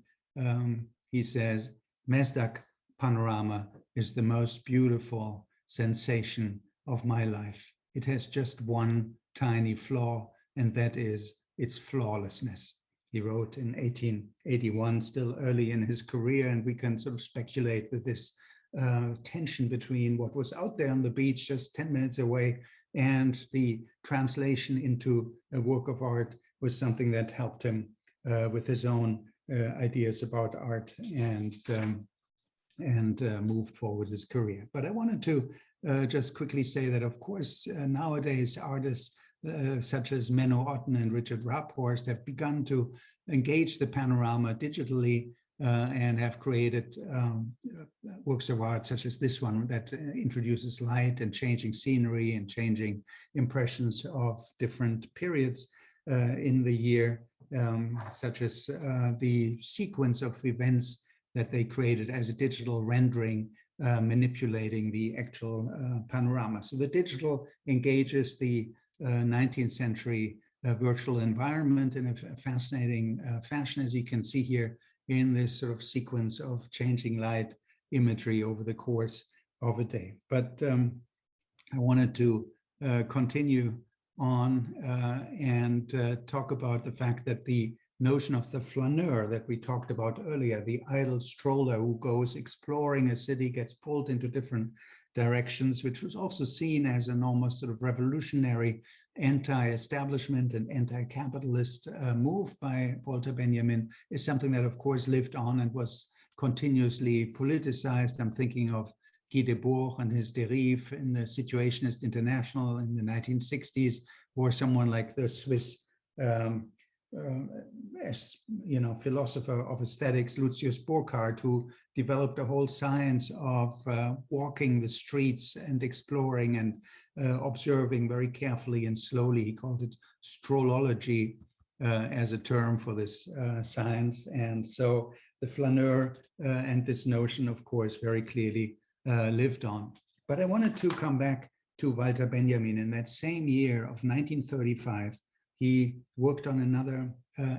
He says, "Mesdag panorama is the most beautiful sensation of my life. It has just one tiny flaw, and that is its flawlessness." He wrote in 1881, still early in his career, and we can sort of speculate that this tension between what was out there on the beach just 10 minutes away and the translation into a work of art was something that helped him with his own ideas about art and moved forward his career. But I wanted to just quickly say that, of course, nowadays artists such as Menno Otten and Richard Raphorst have begun to engage the panorama digitally and have created works of art such as this one that introduces light and changing scenery and changing impressions of different periods in the year, such as the sequence of events that they created as a digital rendering manipulating the actual panorama. So the digital engages the 19th century virtual environment in a fascinating fashion, as you can see here in this sort of sequence of changing light imagery over the course of a day. But I wanted to continue on and talk about the fact that the notion of the flaneur that we talked about earlier, the idle stroller who goes exploring a city, gets pulled into different directions, which was also seen as an almost sort of revolutionary anti-establishment and anti-capitalist move by Walter Benjamin, is something that of course lived on and was continuously politicized. I'm thinking of Guy Debord and his Dérive in the Situationist International in the 1960s, or someone like the Swiss philosopher of aesthetics, Lucius Burckhardt, who developed a whole science of walking the streets and exploring and observing very carefully and slowly. He called it strollology as a term for this science. And so the flaneur and this notion, of course, very clearly lived on. But I wanted to come back to Walter Benjamin. In that same year of 1935, he worked on another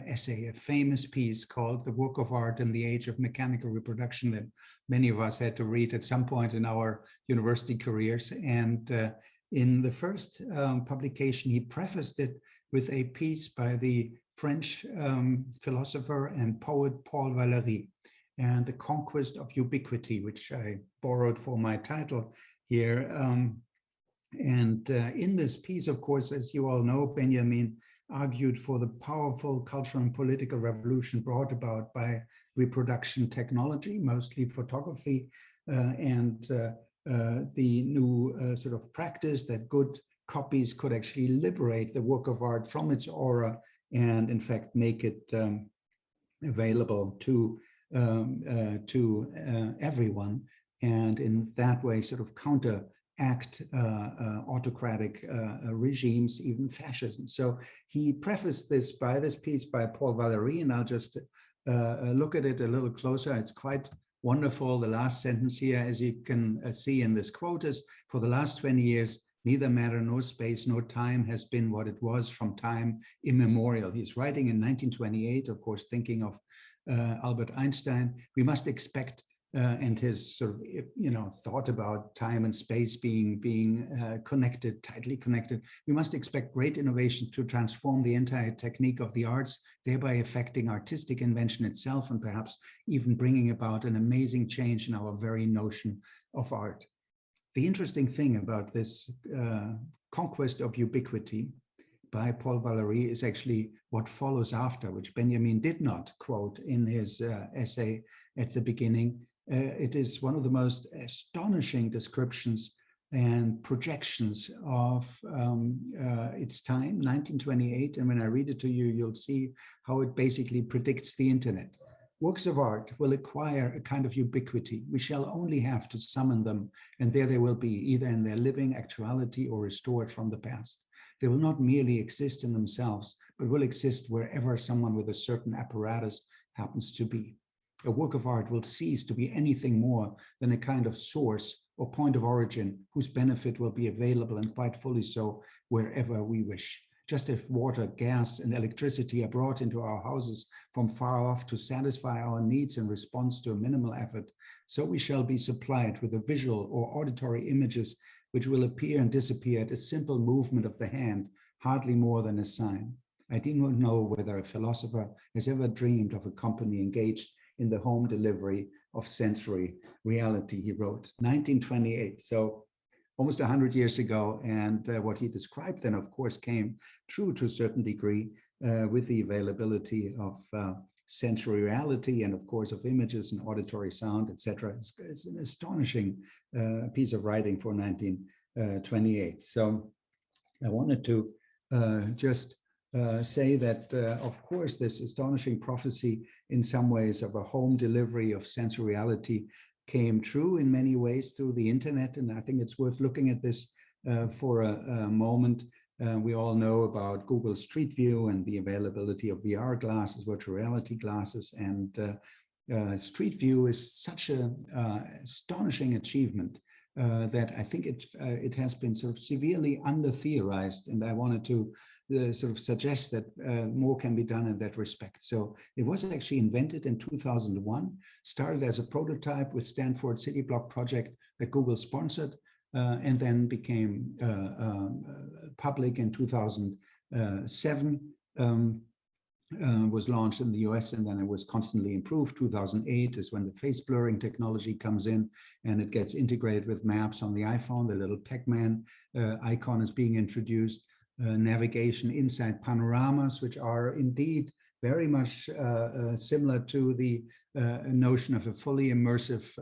essay, a famous piece called The Work of Art in the Age of Mechanical Reproduction that many of us had to read at some point in our university careers. And in the first publication, he prefaced it with a piece by the French philosopher and poet Paul Valéry, and The Conquest of Ubiquity, which I borrowed for my title here. In this piece, of course, as you all know, Benjamin argued for the powerful cultural and political revolution brought about by reproduction technology, mostly photography, and the new sort of practice that good copies could actually liberate the work of art from its aura and, in fact, make it available to everyone, and in that way sort of counteract autocratic regimes, even fascism. So he prefaced this by this piece by Paul Valéry, and I'll just look at it a little closer. It's quite wonderful. The last sentence here, as you can see in this quote, is, "For the last 20 years, neither matter nor space nor time has been what it was from time immemorial." He's writing in 1928, of course, thinking of Albert Einstein. We must expect, and his sort of, thought about time and space being connected, tightly connected. We must expect great innovation to transform the entire technique of the arts, thereby affecting artistic invention itself, and perhaps even bringing about an amazing change in our very notion of art. The interesting thing about this conquest of ubiquity by Paul Valéry is actually what follows after, which Benjamin did not quote in his essay at the beginning. It is one of the most astonishing descriptions and projections of its time, 1928. And when I read it to you, you'll see how it basically predicts the internet. Works of art will acquire a kind of ubiquity. We shall only have to summon them, and there they will be, either in their living actuality or restored from the past. They will not merely exist in themselves, but will exist wherever someone with a certain apparatus happens to be. A work of art will cease to be anything more than a kind of source or point of origin whose benefit will be available, and quite fully so, wherever we wish. Just as water, gas, and electricity are brought into our houses from far off to satisfy our needs in response to a minimal effort, so we shall be supplied with the visual or auditory images which will appear and disappear at a simple movement of the hand, hardly more than a sign. I do not know whether a philosopher has ever dreamed of a company engaged in the home delivery of sensory reality, he wrote, 1928. So almost 100 years ago, and what he described then, of course, came true to a certain degree with the availability of sensory reality and, of course, of images and auditory sound, etc. It's an astonishing piece of writing for 1928. So I wanted to just say that, of course, this astonishing prophecy in some ways of a home delivery of sensoriality came true in many ways through the internet. And I think it's worth looking at this for a moment. We all know about Google Street View and the availability of VR glasses, virtual reality glasses, and Street View is such an astonishing achievement that I think it has been sort of severely under-theorized, and I wanted to sort of suggest that more can be done in that respect. So it was actually invented in 2001, started as a prototype with Stanford City Block project that Google sponsored, and then became public in 2007. Was launched in the US, and then it was constantly improved. 2008 is when the face blurring technology comes in and it gets integrated with maps on the iPhone. The little Pac-Man icon is being introduced. Navigation inside panoramas, which are indeed very much similar to the notion of a fully immersive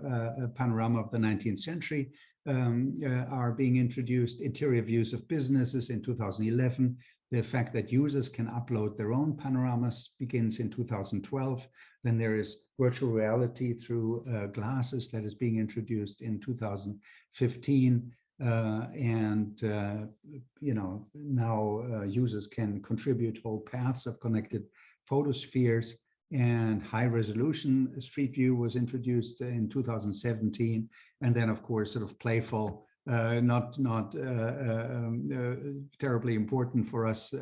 panorama of the 19th century, are being introduced. Interior views of businesses in 2011. The fact that users can upload their own panoramas begins in 2012. Then there is virtual reality through glasses that is being introduced in 2015. Now users can contribute whole paths of connected photospheres, and high resolution Street View was introduced in 2017. And then, of course, sort of playful, not terribly important for us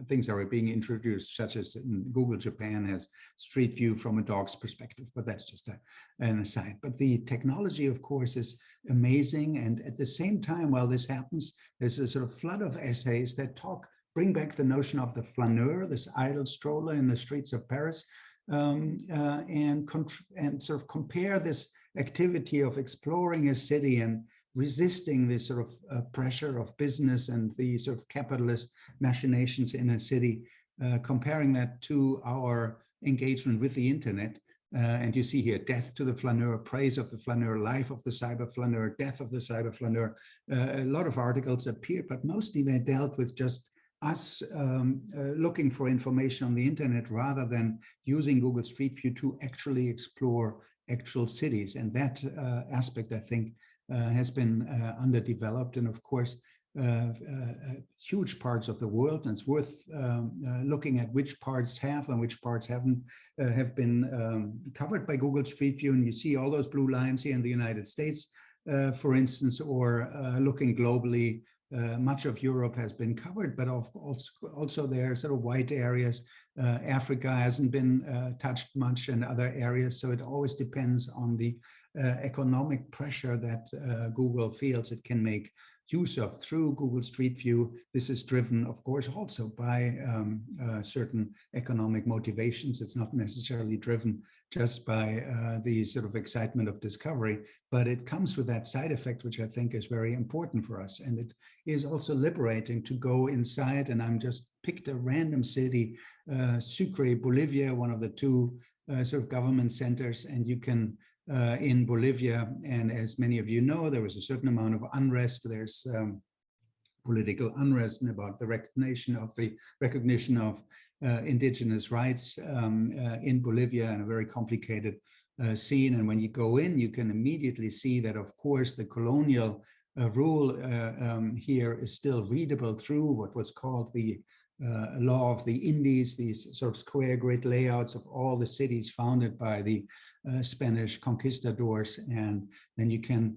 things are being introduced, such as in Google Japan has Street View from a dog's perspective, but that's just an aside. But the technology, of course, is amazing. And at the same time, while this happens, there's a sort of flood of essays that bring back the notion of the flaneur, this idle stroller in the streets of Paris, and sort of compare this activity of exploring a city and resisting this sort of pressure of business and the sort of capitalist machinations in a city, comparing that to our engagement with the internet. And you see here, death to the flaneur, praise of the flaneur, life of the cyber flaneur, death of the cyber flaneur. A lot of articles appeared, but mostly they dealt with just us looking for information on the internet rather than using Google Street View to actually explore actual cities. And that aspect, I think, has been underdeveloped. And of course, huge parts of the world, and it's worth looking at which parts have and which parts haven't have been covered by Google Street View. And you see all those blue lines here in the United States, for instance, or looking globally. Much of Europe has been covered, but also there are sort of white areas. Africa hasn't been touched much, and other areas. So it always depends on the economic pressure that Google feels it can make use of through Google Street View. This is driven, of course, also by certain economic motivations. It's not necessarily driven just by the sort of excitement of discovery, but it comes with that side effect, which I think is very important for us. And it is also liberating to go inside, and I'm just picked a random city, Sucre, Bolivia, one of the two sort of government centers, and you can in Bolivia, and as many of you know, there was a certain amount of unrest. There's political unrest and about the recognition of indigenous rights in Bolivia, and a very complicated scene. And when you go in, you can immediately see that, of course, the colonial rule here is still readable through what was called the law of the Indies, these sort of square grid layouts of all the cities founded by the Spanish conquistadors. And then you can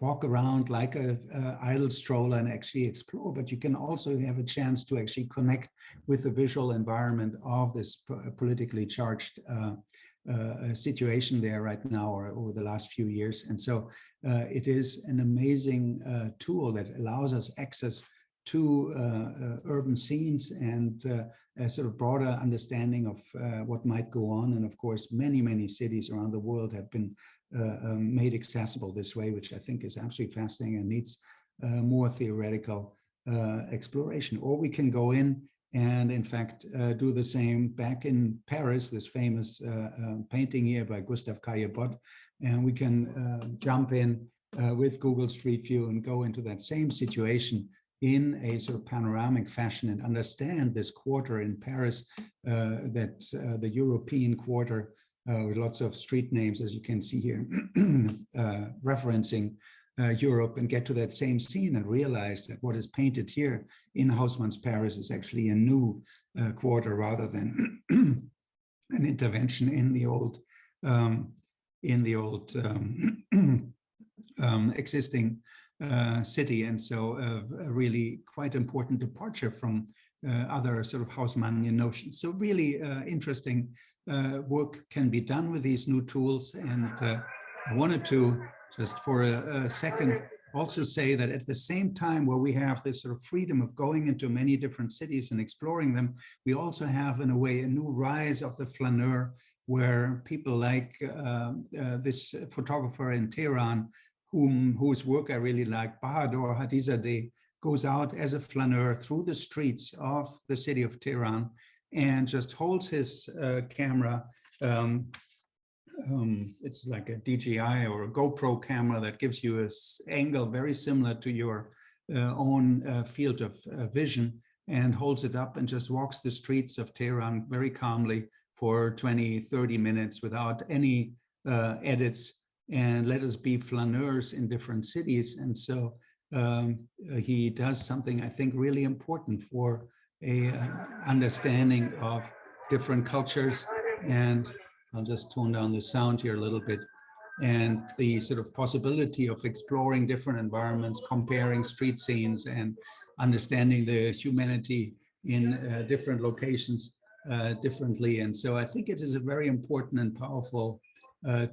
walk around like a idle stroller and actually explore, but you can also have a chance to actually connect with the visual environment of this politically charged situation there right now, or over the last few years. And so it is an amazing tool that allows us access to urban scenes and a sort of broader understanding of what might go on. And of course, many, many cities around the world have been made accessible this way, which I think is absolutely fascinating and needs more theoretical exploration. Or we can go in and in fact do the same back in Paris, this famous painting here by Gustave Caillebotte, and we can jump in with Google Street View and go into that same situation in a sort of panoramic fashion and understand this quarter in Paris, that the European quarter, with lots of street names, as you can see here, referencing Europe, and get to that same scene and realize that what is painted here in Haussmann's Paris is actually a new quarter rather than an intervention in the old existing city, and so a really quite important departure from other sort of Haussmannian notions. So really interesting work can be done with these new tools, and I wanted to just for a second also say that at the same time where we have this sort of freedom of going into many different cities and exploring them, we also have in a way a new rise of the flaneur, where people like this photographer in Tehran, whose work I really like, Bahadur Hadizadeh, goes out as a flaneur through the streets of the city of Tehran and just holds his camera. It's like a DJI or a GoPro camera that gives you an angle very similar to your own field of vision, and holds it up and just walks the streets of Tehran very calmly for 20, 30 minutes without any edits, and let us be flaneurs in different cities. And so he does something I think really important for a understanding of different cultures. And I'll just tone down the sound here a little bit. And the sort of possibility of exploring different environments, comparing street scenes, and understanding the humanity in different locations differently. And so I think it is a very important and powerful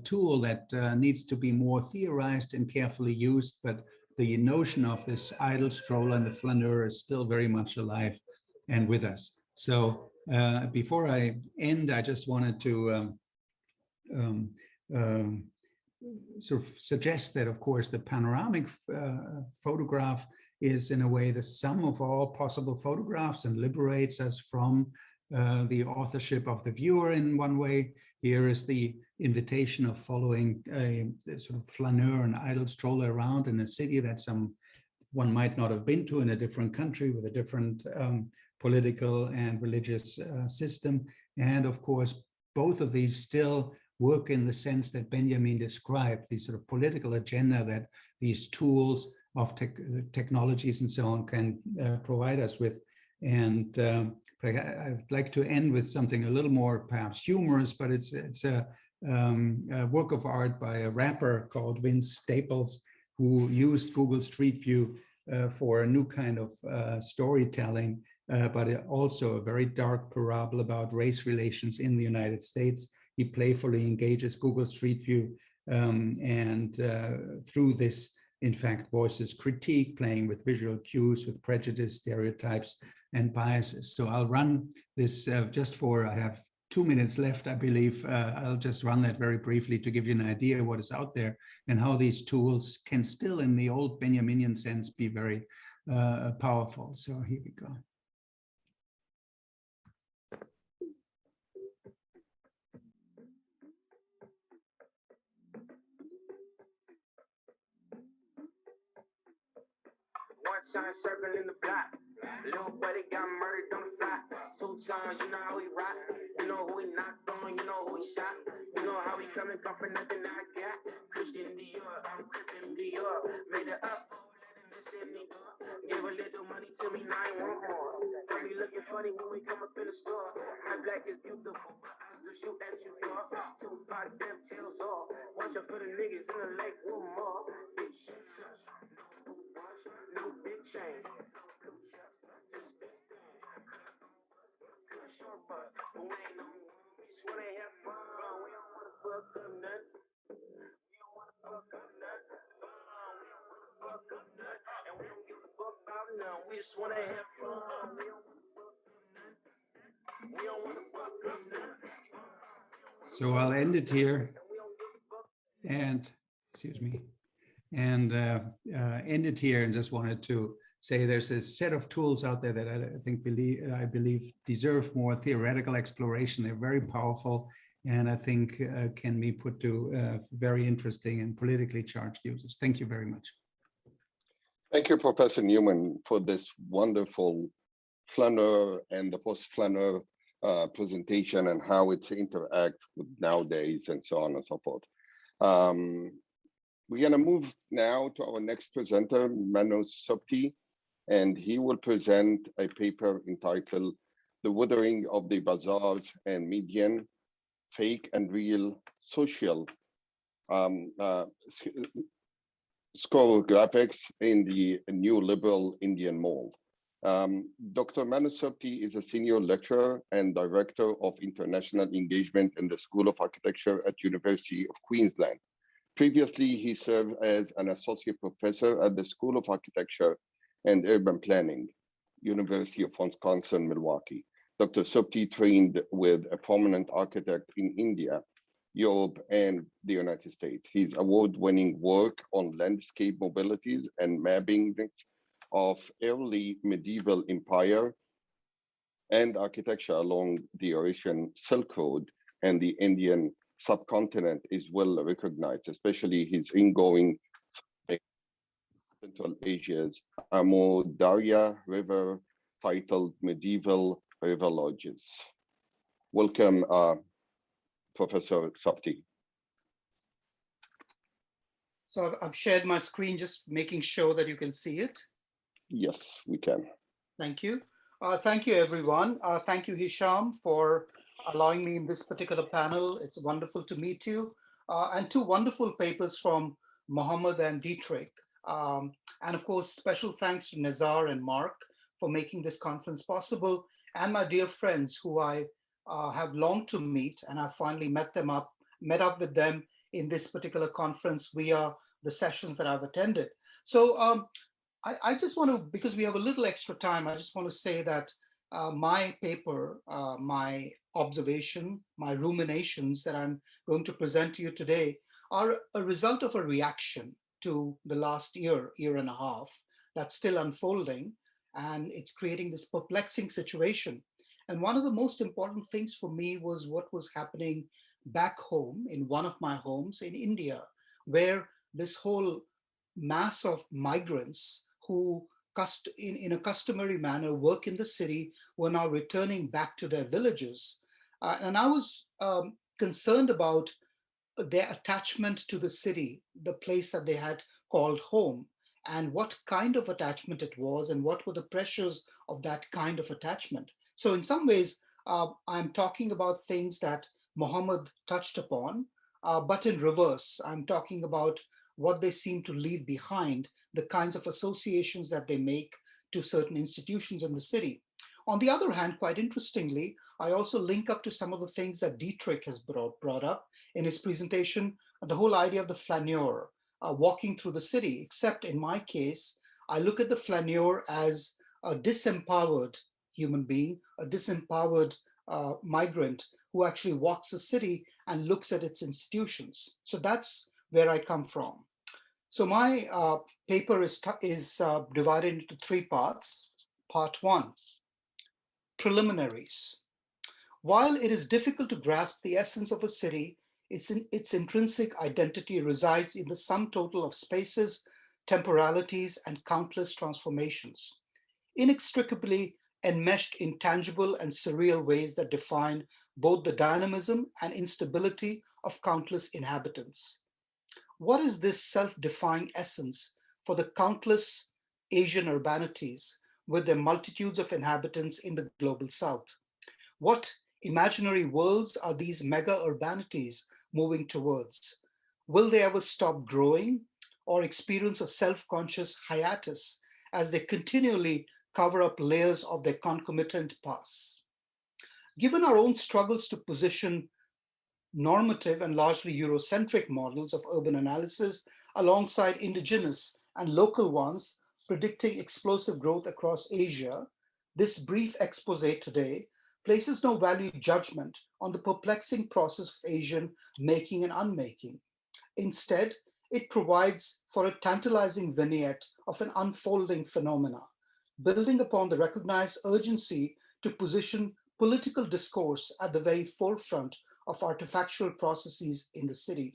tool that needs to be more theorized and carefully used. But the notion of this idle stroller and the flaneur is still very much alive and with us. So before I end, I just wanted to sort of suggest that, of course, the panoramic photograph is in a way the sum of all possible photographs and liberates us from the authorship of the viewer in one way. Here is the invitation of following a sort of flaneur and idle stroller around in a city that one might not have been to, in a different country with a different political and religious system. And of course, both of these still work in the sense that Benjamin described, the sort of political agenda that these tools of technologies and so on can provide us with. And I'd like to end with something a little more perhaps humorous, but it's a work of art by a rapper called Vince Staples, who used Google Street View for a new kind of storytelling, but also a very dark parable about race relations in the United States. He playfully engages Google Street View and through this, in fact, voices critique, playing with visual cues, with prejudice, stereotypes, and biases. So I'll run this just for, I have 2 minutes left, I believe. I'll just run that very briefly to give you an idea of what is out there and how these tools can still, in the old Benjaminian sense, be very powerful. So here we go.
One time circling the block. Little buddy got murdered on the fly. 2 times, you know how he rock. You know who he knocked on, you know who he shot. You know how he come for nothing I got. Christian Dior, I'm Christian Dior. Made it up, let him just hit me door. Give a little money to me, now I want more. Don't be looking funny when we come up in the store. My black is beautiful, but I still shoot at you, dog. 2 pot them tails off. Watch out for the niggas in the lake, one more. Big shit touch, no watch, no big chains. Short bus, but we ain't no one. We just wanna have fun. We don't wanna fuck up nothing. We don't wanna fuck up nothing. We don't wanna fuck up nothing. And we don't give a fuck about nothing. We just wanna have fun. We don't wanna fuck up nothing. We don't wanna fuck up nothing.
So I'll end it here. And excuse me. And end it here, and just wanted to say there's a set of tools out there that I believe deserve more theoretical exploration. They're very powerful, and I think can be put to very interesting and politically charged uses. Thank you very much.
Thank you, Professor Newman, for this wonderful flaneur and the post-flaneur presentation and how it's interact with nowadays and so on and so forth. We're going to move now to our next presenter, Manos Sobti, and he will present a paper entitled The Withering of the Bazaars and Median, fake and real social score graphics in the new liberal Indian mold. Dr. Manu Sobti is a senior lecturer and director of international engagement in the School of Architecture at University of Queensland. Previously, he served as an associate professor at the School of Architecture and Urban Planning, University of Wisconsin-Milwaukee. Dr. Sobti trained with a prominent architect in India, Europe, and the United States. His award-winning work on landscape mobilities and mapping of early medieval empire and architecture along the Eurasian Silk Road and the Indian subcontinent is well recognized, especially his ongoing Central Asia's Amur Darya River titled Medieval River Lodges. Welcome, Professor Sobti.
So I've shared my screen, just making sure that you can see it.
Yes, we can.
Thank you. Thank you, everyone. Thank you, Hisham, for allowing me in this particular panel. It's wonderful to meet you. And two wonderful papers from Mohammed and Dietrich. And of course, special thanks to Nazar and Mark for making this conference possible, and my dear friends who I have longed to meet, and I finally met up with them in this particular conference via the sessions that I've attended. So I just want to, because we have a little extra time, I just want to say that my paper, my observation, my ruminations that I'm going to present to you today are a result of a reaction to the last year and a half that's still unfolding, and it's creating this perplexing situation. And one of the most important things for me was what was happening back home in one of my homes in India, where this whole mass of migrants who in a customary manner work in the city were now returning back to their villages. And I was concerned about their attachment to the city, the place that they had called home, and what kind of attachment it was, and what were the pressures of that kind of attachment. So in some ways, I'm talking about things that Mohammed touched upon, but in reverse, I'm talking about what they seem to leave behind, the kinds of associations that they make to certain institutions in the city. On the other hand, quite interestingly, I also link up to some of the things that Dietrich has brought up in his presentation, the whole idea of the flaneur, walking through the city, except in my case, I look at the flaneur as a disempowered human being, a disempowered migrant who actually walks the city and looks at its institutions. So that's where I come from. So my paper is divided into three parts. Part one, preliminaries. While it is difficult to grasp the essence of a city, its intrinsic identity resides in the sum total of spaces, temporalities, and countless transformations, inextricably enmeshed in tangible and surreal ways that define both the dynamism and instability of countless inhabitants. What is this self-defined essence for the countless Asian urbanities with their multitudes of inhabitants in the global south? What imaginary worlds are these mega urbanities moving towards? Will they ever stop growing or experience a self-conscious hiatus as they continually cover up layers of their concomitant past? Given our own struggles to position normative and largely Eurocentric models of urban analysis alongside indigenous and local ones predicting explosive growth across Asia, this brief expose today places no value judgment on the perplexing process of Asian making and unmaking. Instead, it provides for a tantalizing vignette of an unfolding phenomena, building upon the recognized urgency to position political discourse at the very forefront of artifactual processes in the city.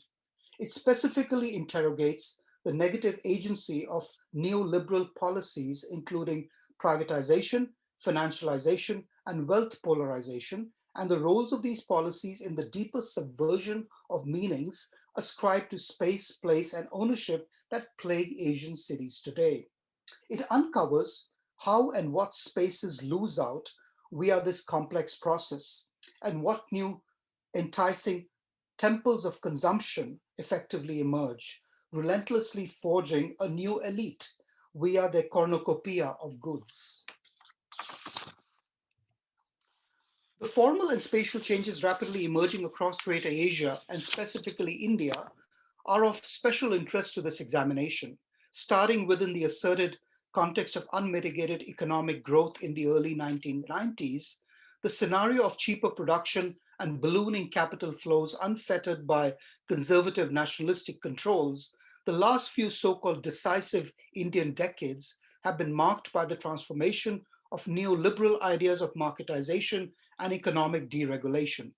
It specifically interrogates the negative agency of neoliberal policies, including privatization, financialization, and wealth polarization, and the roles of these policies in the deeper subversion of meanings ascribed to space, place, and ownership that plague Asian cities today. It uncovers how and what spaces lose out via this complex process, and what new enticing temples of consumption effectively emerge, relentlessly forging a new elite via their cornucopia of goods. The formal and spatial changes rapidly emerging across Greater Asia, and specifically India, are of special interest to this examination, starting within the asserted context of unmitigated economic growth in the early 1990s, the scenario of cheaper production and ballooning capital flows unfettered by conservative nationalistic controls. The last few so-called decisive Indian decades have been marked by the transformation of neoliberal ideas of marketization and economic deregulation.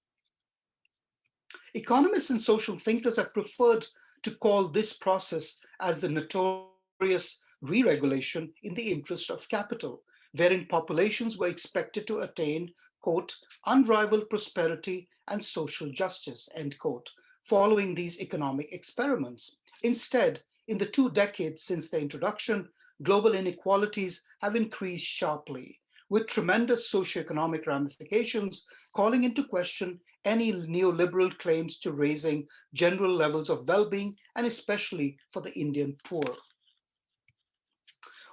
Economists and social thinkers have preferred to call this process as the notorious re-regulation in the interest of capital, wherein populations were expected to attain, quote, unrivaled prosperity and social justice, end quote, following these economic experiments. Instead, in the 2 decades since their introduction, global inequalities have increased sharply, with tremendous socioeconomic ramifications calling into question any neoliberal claims to raising general levels of well-being, and especially for the Indian poor.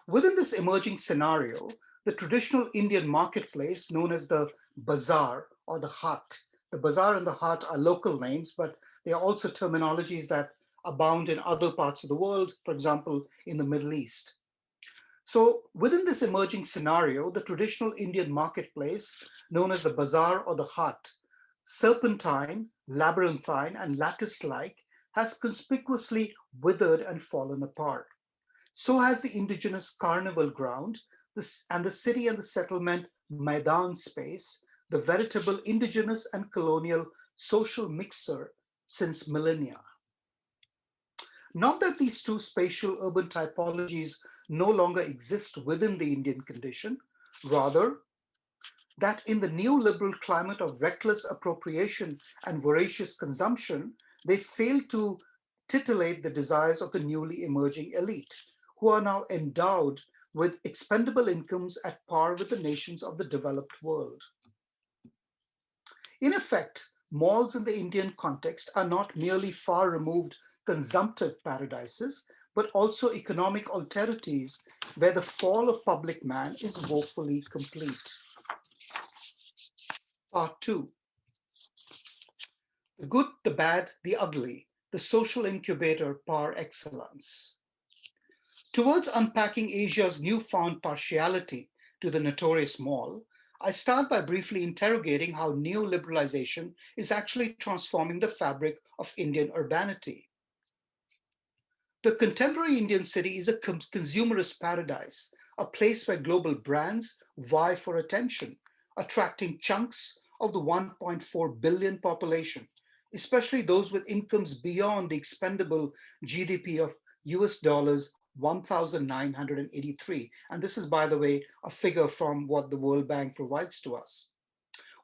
Within this emerging scenario, the traditional Indian marketplace, known as the bazaar or the haat. The bazaar and the haat are local names, but they are also terminologies that abound in other parts of the world, for example, in the Middle East. So within this emerging scenario, the traditional Indian marketplace, known as the bazaar or the haat, serpentine, labyrinthine, and lattice-like, has conspicuously withered and fallen apart. So has the indigenous carnival ground and the city and the settlement Maidan space, the veritable indigenous and colonial social mixer since millennia. Not that these two spatial urban typologies no longer exist within the Indian condition, rather that in the neoliberal climate of reckless appropriation and voracious consumption, they fail to titillate the desires of the newly emerging elite, who are now endowed with expendable incomes at par with the nations of the developed world. In effect, malls in the Indian context are not merely far removed consumptive paradises, but also economic alterities where the fall of public man is woefully complete. Part 2. The good, the bad, the ugly, the social incubator par excellence. Towards unpacking Asia's newfound partiality to the notorious mall, I start by briefly interrogating how neoliberalization is actually transforming the fabric of Indian urbanity. The contemporary Indian city is a consumerist paradise, a place where global brands vie for attention, attracting chunks of the 1.4 billion population, especially those with incomes beyond the expendable GDP of US dollars 1,983. And this is, by the way, a figure from what the World Bank provides to us.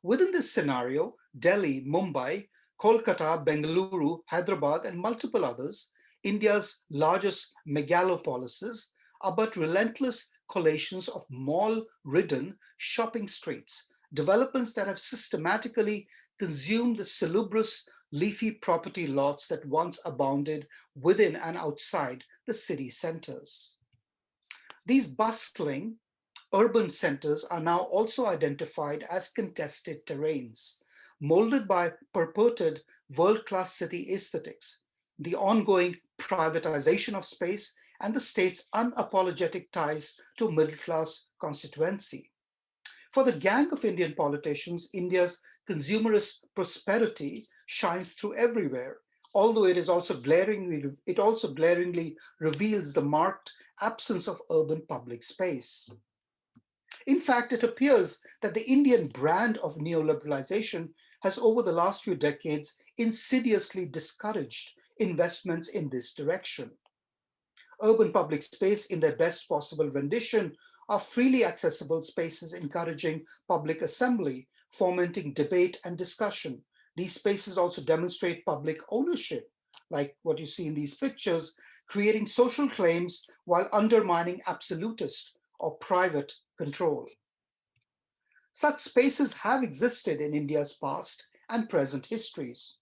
Within this scenario, Delhi, Mumbai, Kolkata, Bengaluru, Hyderabad, and multiple others, India's largest megalopolises, are but relentless collations of mall-ridden shopping streets, developments that have systematically consumed the salubrious leafy property lots that once abounded within and outside the city centers. These bustling urban centers are now also identified as contested terrains, molded by purported world-class city aesthetics, the ongoing privatization of space, and the state's unapologetic ties to middle-class constituency. For the gang of Indian politicians, India's consumerist prosperity shines through everywhere, although it also glaringly reveals the marked absence of urban public space. In fact, it appears that the Indian brand of neoliberalization has over the last few decades insidiously discouraged investments in this direction. Urban public space in their best possible rendition are freely accessible spaces encouraging public assembly, fomenting debate and discussion. These spaces also demonstrate public ownership, like what you see in these pictures, creating social claims while undermining absolutist or private control. Such spaces have existed in India's past and present histories.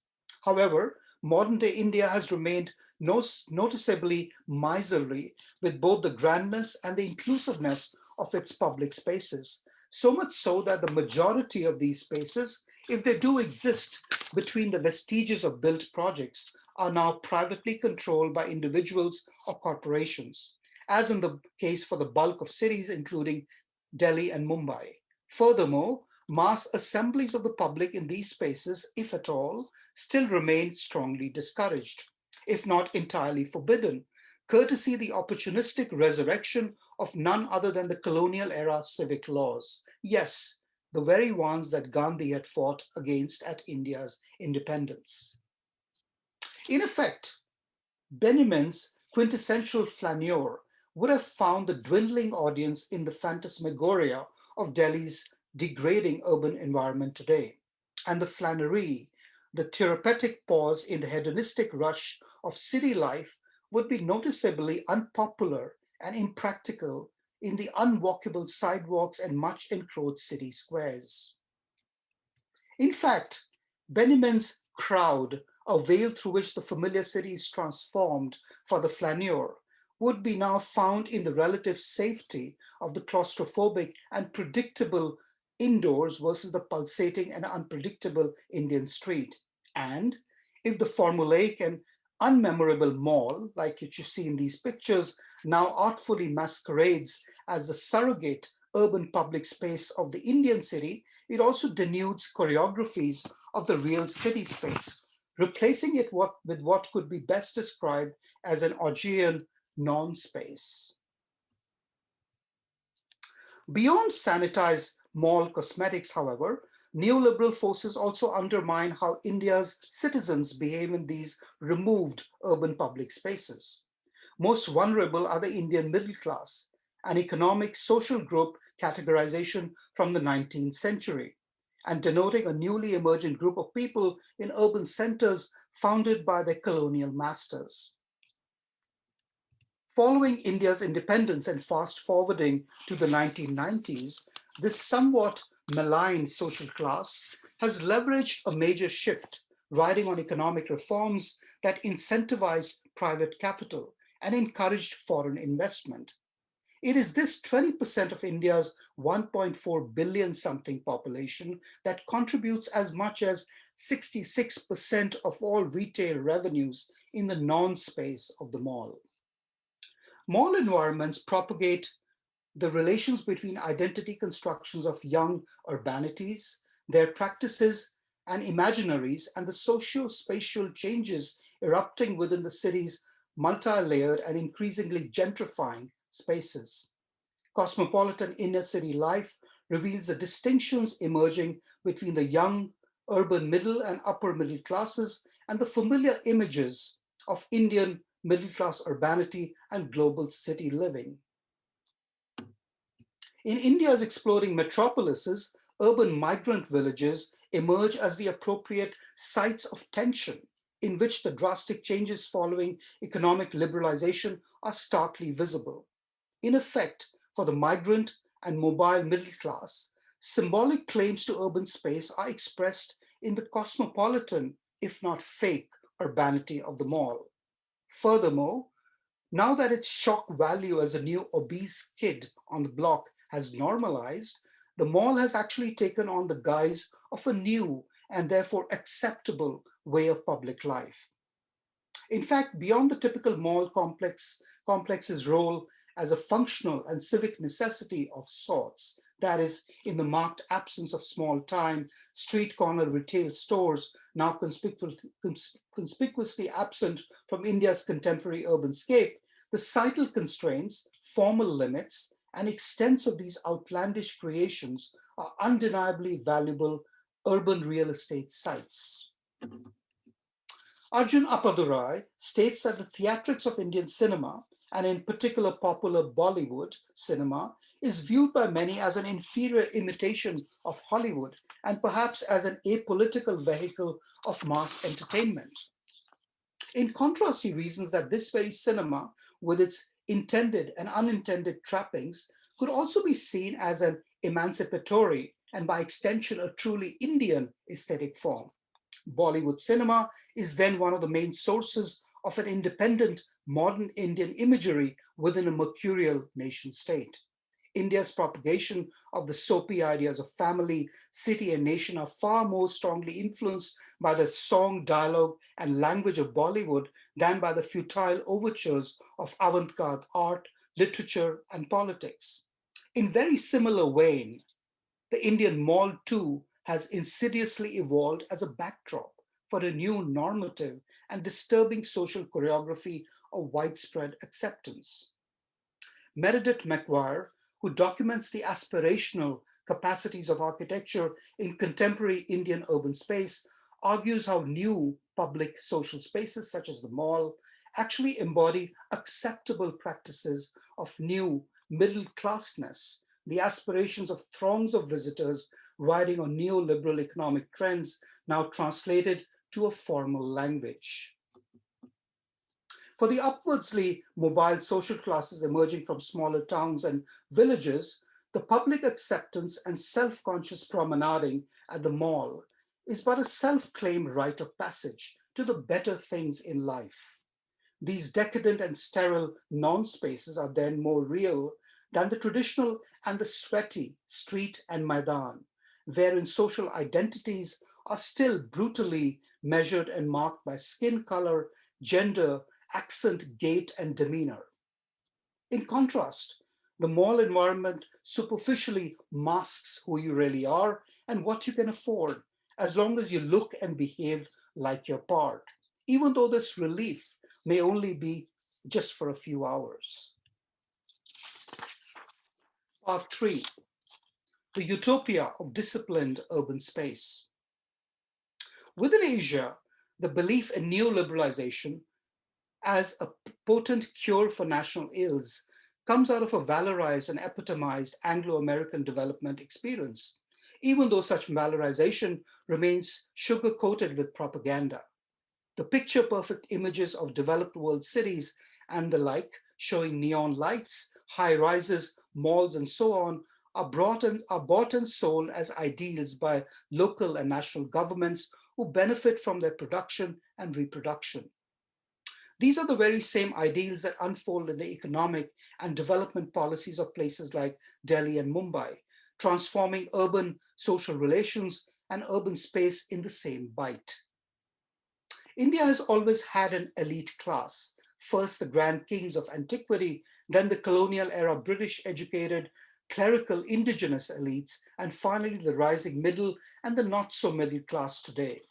However, modern-day India has remained noticeably miserly with both the grandness and the inclusiveness of its public spaces. So much so that the majority of these spaces, if they do exist between the vestiges of built projects, are now privately controlled by individuals or corporations, as in the case for the bulk of cities, including Delhi and Mumbai. Furthermore, mass assemblies of the public in these spaces, if at all, still remain strongly discouraged, if not entirely forbidden, courtesy the opportunistic resurrection of none other than the colonial era civic laws. Yes, the very ones that Gandhi had fought against at India's independence. In effect, Benjamin's quintessential flaneur would have found the dwindling audience in the phantasmagoria of Delhi's degrading urban environment today. And the flannery, the therapeutic pause in the hedonistic rush of city life, would be noticeably unpopular and impractical in the unwalkable sidewalks and much encroached city squares. In fact, Benjamin's crowd, a veil through which the familiar city is transformed for the flaneur, would be now found in the relative safety of the claustrophobic and predictable indoors versus the pulsating and unpredictable Indian street. And if the formulaic and unmemorable mall, like you see in these pictures, now artfully masquerades as the surrogate urban public space of the Indian city, it also denudes choreographies of the real city space, replacing it with what could be best described as an Augean non-space. Beyond sanitized mall cosmetics, however, neoliberal forces also undermine how India's citizens behave in these removed urban public spaces. Most vulnerable are the Indian middle class, an economic social group categorization from the 19th century, and denoting a newly emergent group of people in urban centers founded by their colonial masters. Following India's independence and fast forwarding to the 1990s, this somewhat maligned social class has leveraged a major shift riding on economic reforms that incentivized private capital and encouraged foreign investment. It is this 20% of India's 1.4 billion something population that contributes as much as 66% of all retail revenues in the non-space of the mall. Mall environments propagate the relations between identity constructions of young urbanities, their practices and imaginaries, and the socio-spatial changes erupting within the city's multi-layered and increasingly gentrifying spaces. Cosmopolitan inner city life reveals the distinctions emerging between the young urban middle and upper middle classes and the familiar images of Indian middle class urbanity and global city living. In India's exploding metropolises, urban migrant villages emerge as the appropriate sites of tension in which the drastic changes following economic liberalization are starkly visible. In effect, for the migrant and mobile middle class, symbolic claims to urban space are expressed in the cosmopolitan, if not fake, urbanity of the mall. Furthermore, now that its shock value as a new obese kid on the block has normalized, the mall has actually taken on the guise of a new and therefore acceptable way of public life. In fact, beyond the typical mall complex's role as a functional and civic necessity of sorts, that is, in the marked absence of small-time street corner retail stores now conspicuously absent from India's contemporary urban scape, the societal constraints, formal limits, and extents of these outlandish creations are undeniably valuable urban real estate sites. Arjun Appadurai states that the theatrics of Indian cinema, and in particular popular Bollywood cinema, is viewed by many as an inferior imitation of Hollywood and perhaps as an apolitical vehicle of mass entertainment. In contrast, he reasons that this very cinema, with its intended and unintended trappings, could also be seen as an emancipatory and by extension a truly Indian aesthetic form. Bollywood cinema is then one of the main sources of an independent modern Indian imagery within a mercurial nation state. India's propagation of the soapy ideas of family, city, and nation are far more strongly influenced by the song, dialogue, and language of Bollywood than by the futile overtures of avant-garde art, literature, and politics. In very similar vein, the Indian mall too has insidiously evolved as a backdrop for a new normative and disturbing social choreography of widespread acceptance. Meredith McGuire, who documents the aspirational capacities of architecture in contemporary Indian urban space, argues how new public social spaces such as the mall actually embody acceptable practices of new middle classness, the aspirations of throngs of visitors riding on neoliberal economic trends now translated to a formal language. For the upwardsly mobile social classes emerging from smaller towns and villages, the public acceptance and self-conscious promenading at the mall is but a self-claimed rite of passage to the better things in life. These decadent and sterile non-spaces are then more real than the traditional and the sweaty street and maidan, wherein social identities are still brutally measured and marked by skin color, gender, accent, gait, and demeanor. In contrast, the mall environment superficially masks who you really are and what you can afford, as long as you look and behave like your part, even though this relief may only be just for a few hours. Part 3, the utopia of disciplined urban space. Within Asia, the belief in neoliberalization as a potent cure for national ills comes out of a valorized and epitomized Anglo-American development experience, even though such valorization remains sugar-coated with propaganda. The picture-perfect images of developed world cities and the like, showing neon lights, high-rises, malls, and so on, are bought and sold as ideals by local and national governments who benefit from their production and reproduction. These are the very same ideals that unfold in the economic and development policies of places like Delhi and Mumbai, transforming urban social relations and urban space in the same bite. India has always had an elite class, first the grand kings of antiquity, then the colonial era British educated, clerical indigenous elites, and finally the rising middle and the not so middle class today.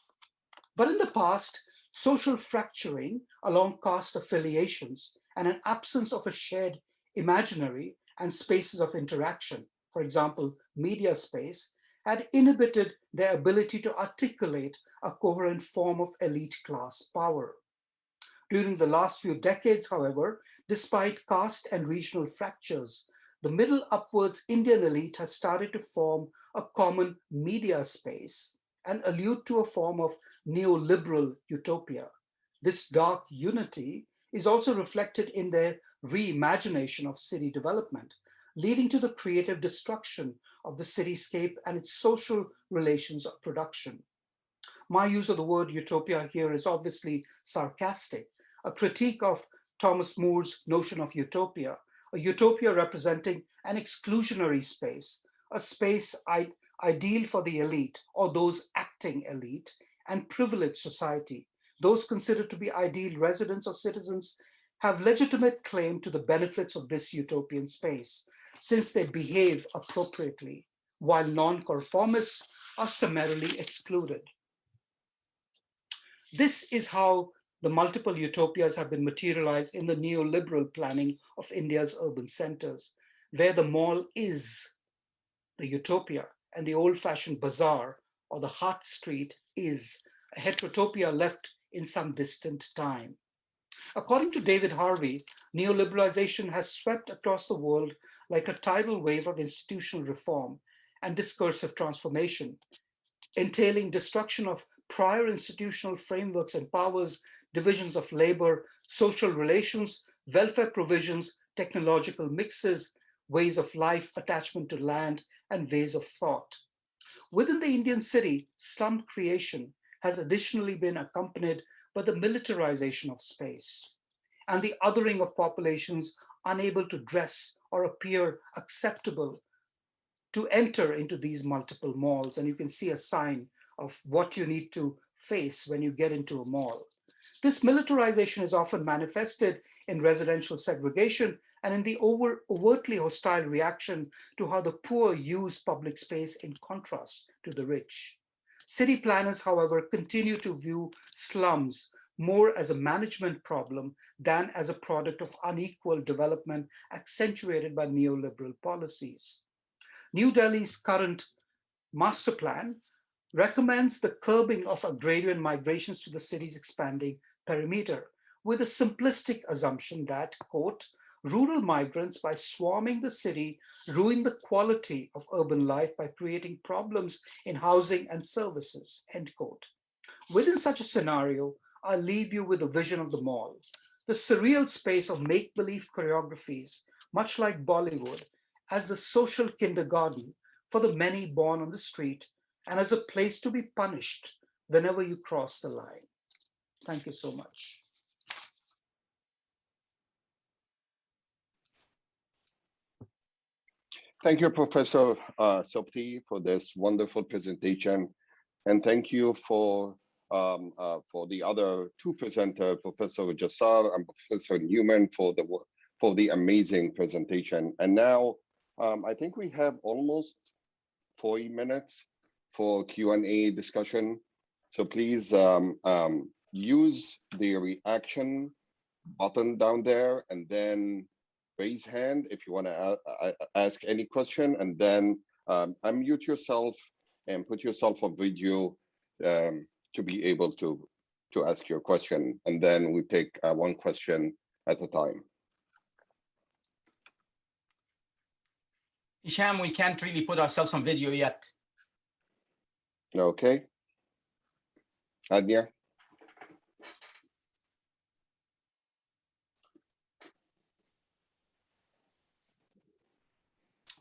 But in the past, social fracturing along caste affiliations and an absence of a shared imaginary and spaces of interaction, for example, media space, had inhibited their ability to articulate a coherent form of elite class power. During the last few decades, however, despite caste and regional fractures, the middle upwards Indian elite has started to form a common media space and allude to a form of neoliberal utopia. This dark unity is also reflected in their reimagination of city development, leading to the creative destruction of the cityscape and its social relations of production. My use of the word utopia here is obviously sarcastic, a critique of Thomas More's notion of utopia, a utopia representing an exclusionary space, a space ideal for the elite or those acting elite and privileged society. Those considered to be ideal residents or citizens have legitimate claim to the benefits of this utopian space, since they behave appropriately, while non-conformists are summarily excluded. This is how the multiple utopias have been materialized in the neoliberal planning of India's urban centers, where the mall is the utopia and the old-fashioned bazaar or the hot street is a heterotopia left in some distant time. According to David Harvey, neoliberalization has swept across the world like a tidal wave of institutional reform and discursive transformation, entailing destruction of prior institutional frameworks and powers, divisions of labor, social relations, welfare provisions, technological mixes, ways of life, attachment to land, and ways of thought. Within the Indian city, slum creation has additionally been accompanied by the militarization of space and the othering of populations unable to dress or appear acceptable to enter into these multiple malls. And you can see a sign of what you need to face when you get into a mall. This militarization is often manifested in residential segregation and in the overtly hostile reaction to how the poor use public space in contrast to the rich. City planners, however, continue to view slums more as a management problem than as a product of unequal development accentuated by neoliberal policies. New Delhi's current master plan recommends the curbing of agrarian migrations to the city's expanding perimeter, with a simplistic assumption that, quote, rural migrants, by swarming the city, ruin the quality of urban life by creating problems in housing and services, end quote. Within such a scenario, I'll leave you with a vision of the mall, the surreal space of make-believe choreographies, much like Bollywood, as the social kindergarten for the many born on the street and as a place to be punished whenever you cross the line. Thank you so much.
Thank you, Professor Sobti, for this wonderful presentation. And thank you for the other two presenters, Professor Jassar and Professor Newman, for the amazing presentation. And now, I think we have almost 40 minutes for Q&A discussion. So please use the reaction button down there and then raise hand if you want to ask any question, and then unmute yourself and put yourself on video to be able to ask your question. And then we take one question at a time.
Hisham, we can't really put ourselves on video yet.
Okay. Adnia?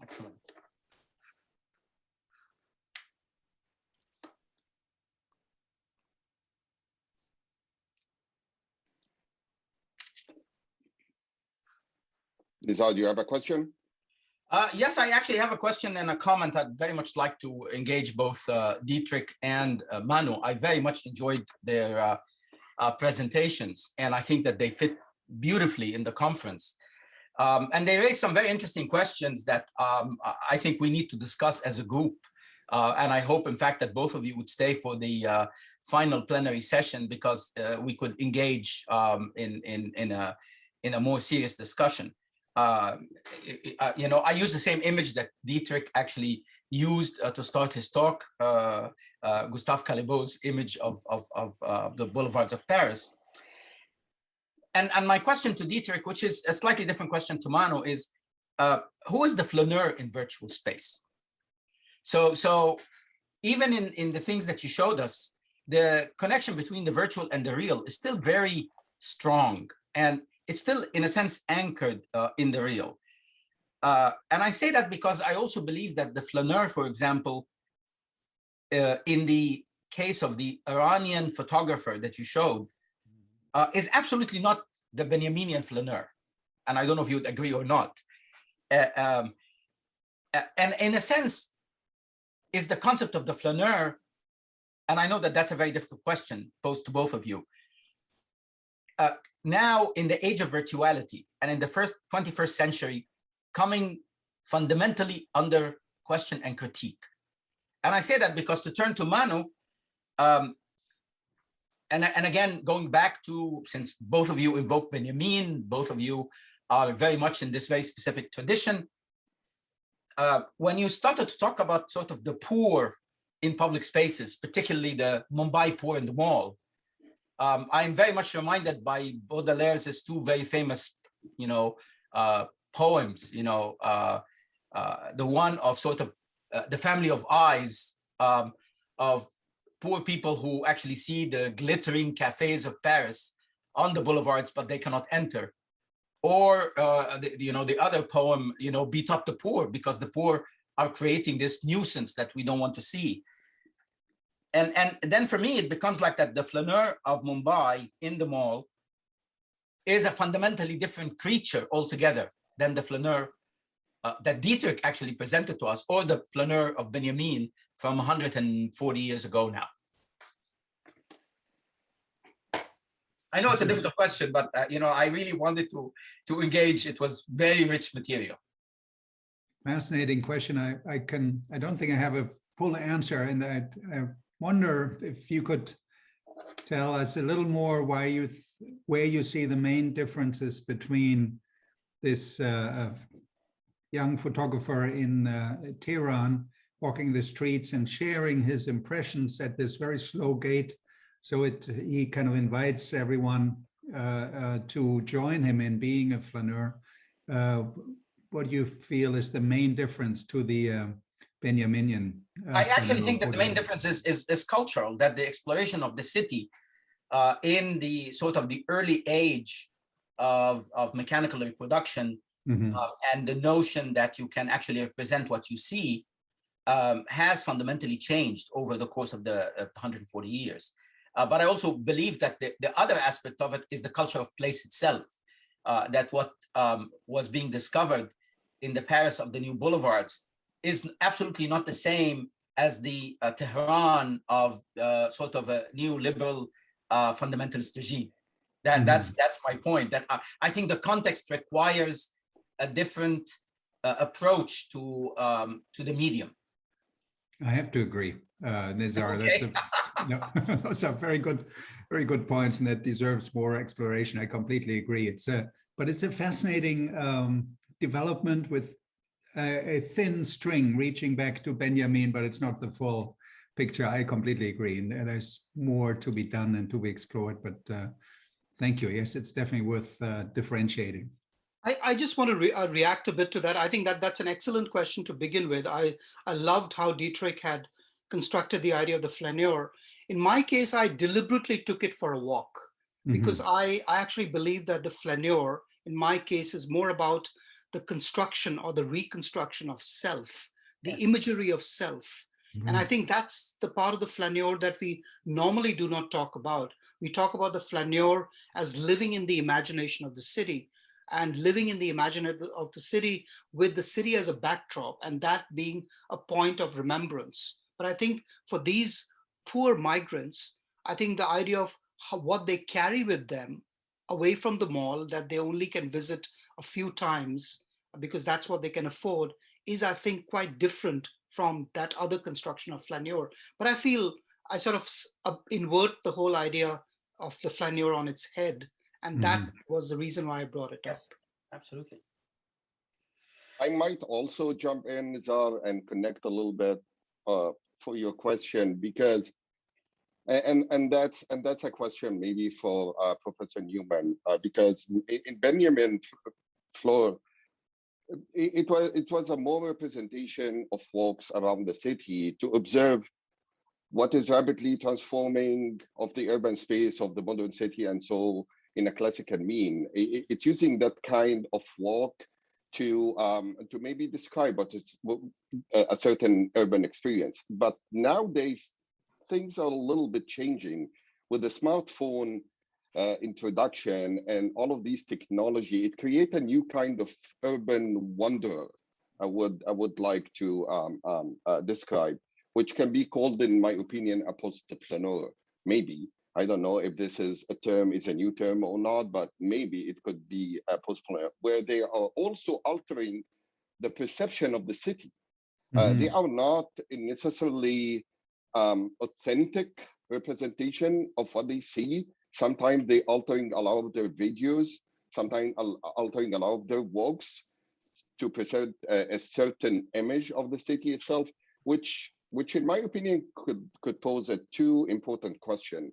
Excellent.
Nizar, do you have a question?
Yes, I actually have a question and a comment. I'd very much like to engage both Dietrich and Manu. I very much enjoyed their presentations, and I think that they fit beautifully in the conference. And they raised some very interesting questions that I think we need to discuss as a group. And I hope, in fact, that both of you would stay for the final plenary session, because we could engage in a more serious discussion. You know, I use the same image that Dietrich actually used to start his talk, Gustave Caillebo's image of the boulevards of Paris. And my question to Dietrich, which is a slightly different question to Manu, is who is the flaneur in virtual space? So even in the things that you showed us, the connection between the virtual and the real is still very strong. And it's still, in a sense, anchored in the real. And I say that because I also believe that the flaneur, for example, in the case of the Iranian photographer that you showed, is absolutely not the Benjaminian flaneur. And I don't know if you'd agree or not. And in a sense, is the concept of the flaneur, and I know that that's a very difficult question posed to both of you. Now, in the age of virtuality and in the 21st century, coming fundamentally under question and critique. And I say that because, to turn to Manu, and again, going back to, since both of you invoked Benjamin, both of you are very much in this very specific tradition. When you started to talk about sort of the poor in public spaces, particularly the Mumbai poor in the mall, I'm very much reminded by Baudelaire's two very famous, poems, the one of sort of the family of eyes of poor people who actually see the glittering cafes of Paris on the boulevards, but they cannot enter. Or, the other poem, Beat Up the Poor, because the poor are creating this nuisance that we don't want to see. And then for me, it becomes like that the flaneur of Mumbai in the mall is a fundamentally different creature altogether than the flaneur that Dietrich actually presented to us, or the flaneur of Benjamin from 140 years ago now. I know it's a difficult question, but I really wanted to engage. It was very rich material.
Fascinating question. I don't think I have a full answer, and I wonder if you could tell us a little more where you see the main differences between this young photographer in Tehran walking the streets and sharing his impressions at this very slow gait. So he kind of invites everyone to join him in being a flaneur. What do you feel is the main difference to the Benjaminian?
I actually think that the main difference is cultural, that the exploration of the city in the sort of the early age of mechanical reproduction and the notion that you can actually represent what you see has fundamentally changed over the course of the 140 years. But I also believe that the other aspect of it is the culture of place itself, that what was being discovered in the Paris of the new boulevards is absolutely not the same as the Tehran of sort of a new liberal fundamentalist regime. That's my point, that I think the context requires a different approach to the medium.
I have to agree, Nizar.
Okay.
Those are very good points, and that deserves more exploration. I completely agree. But it's a fascinating development with a thin string reaching back to Benjamin, but it's not the full picture. I completely agree, and there's more to be done and to be explored. But thank you. Yes, it's definitely worth differentiating.
I just want to react a bit to that. I think that's an excellent question to begin with. I loved how Dietrich had constructed the idea of the flaneur. In my case, I deliberately took it for a walk because I actually believe that the flaneur, in my case, is more about the construction or the reconstruction of self, the imagery of self. And I think that's the part of the flaneur that we normally do not talk about. We talk about the flaneur as living in the imagination of the city, and living in the imagination of the city with the city as a backdrop, and that being a point of remembrance. But I think for these poor migrants, I think the idea of what they carry with them away from the mall, that they only can visit a few times because that's what they can afford, is, I think, quite different from that other construction of flaneur. But I feel I sort of invert the whole idea of the flaneur on its head. And that was the reason why I brought it up.
Absolutely.
I might also jump in, Nizar, and connect a little bit for your question, because, and that's a question maybe for Professor Newman, because in Benjamin Fleur, it was a more representation of walks around the city to observe what is rapidly transforming of the urban space of the modern city, and so in a classical mean. It's using that kind of walk to maybe describe what is a certain urban experience. But nowadays, things are a little bit changing with the smartphone introduction and all of these technology. It creates a new kind of urban wanderer, I would like to describe, which can be called, in my opinion, a post-flaneur, maybe. I don't know if this is a new term or not, but maybe it could be a post-flaneur, where they are also altering the perception of the city. They are not necessarily authentic representation of what they see. Sometimes they altering a lot of their videos, sometimes altering a lot of their works to present a certain image of the city itself, which in my opinion could pose a two important questions.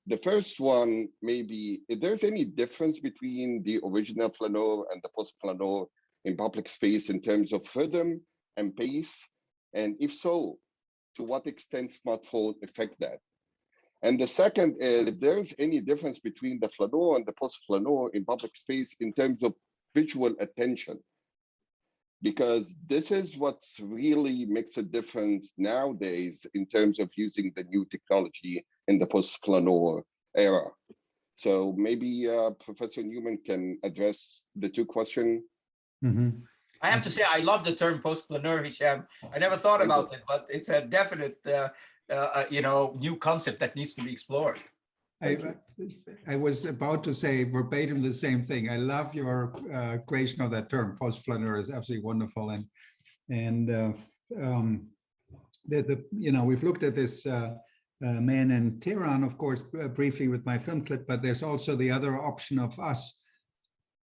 The first one may be if there's any difference between the original flaneur and the post-flaneur in public space in terms of rhythm and pace, and if so, to what extent smartphone affect that? And the second is if there's any difference between the flaneur and the post-flaneur in public space in terms of visual attention. because this is what's really makes a difference nowadays in terms of using the new technology in the post-Flaneur era. So maybe Professor Newman can address the two questions.
I have to say, I love the term post-Flaneur, Hisham. I never thought about it, but it's a definite, new concept that needs to be explored.
I was about to say verbatim the same thing. I love your creation of that term. Post-Flaneur is absolutely wonderful, we've looked at this man in Tehran, of course, briefly with my film clip, but there's also the other option of us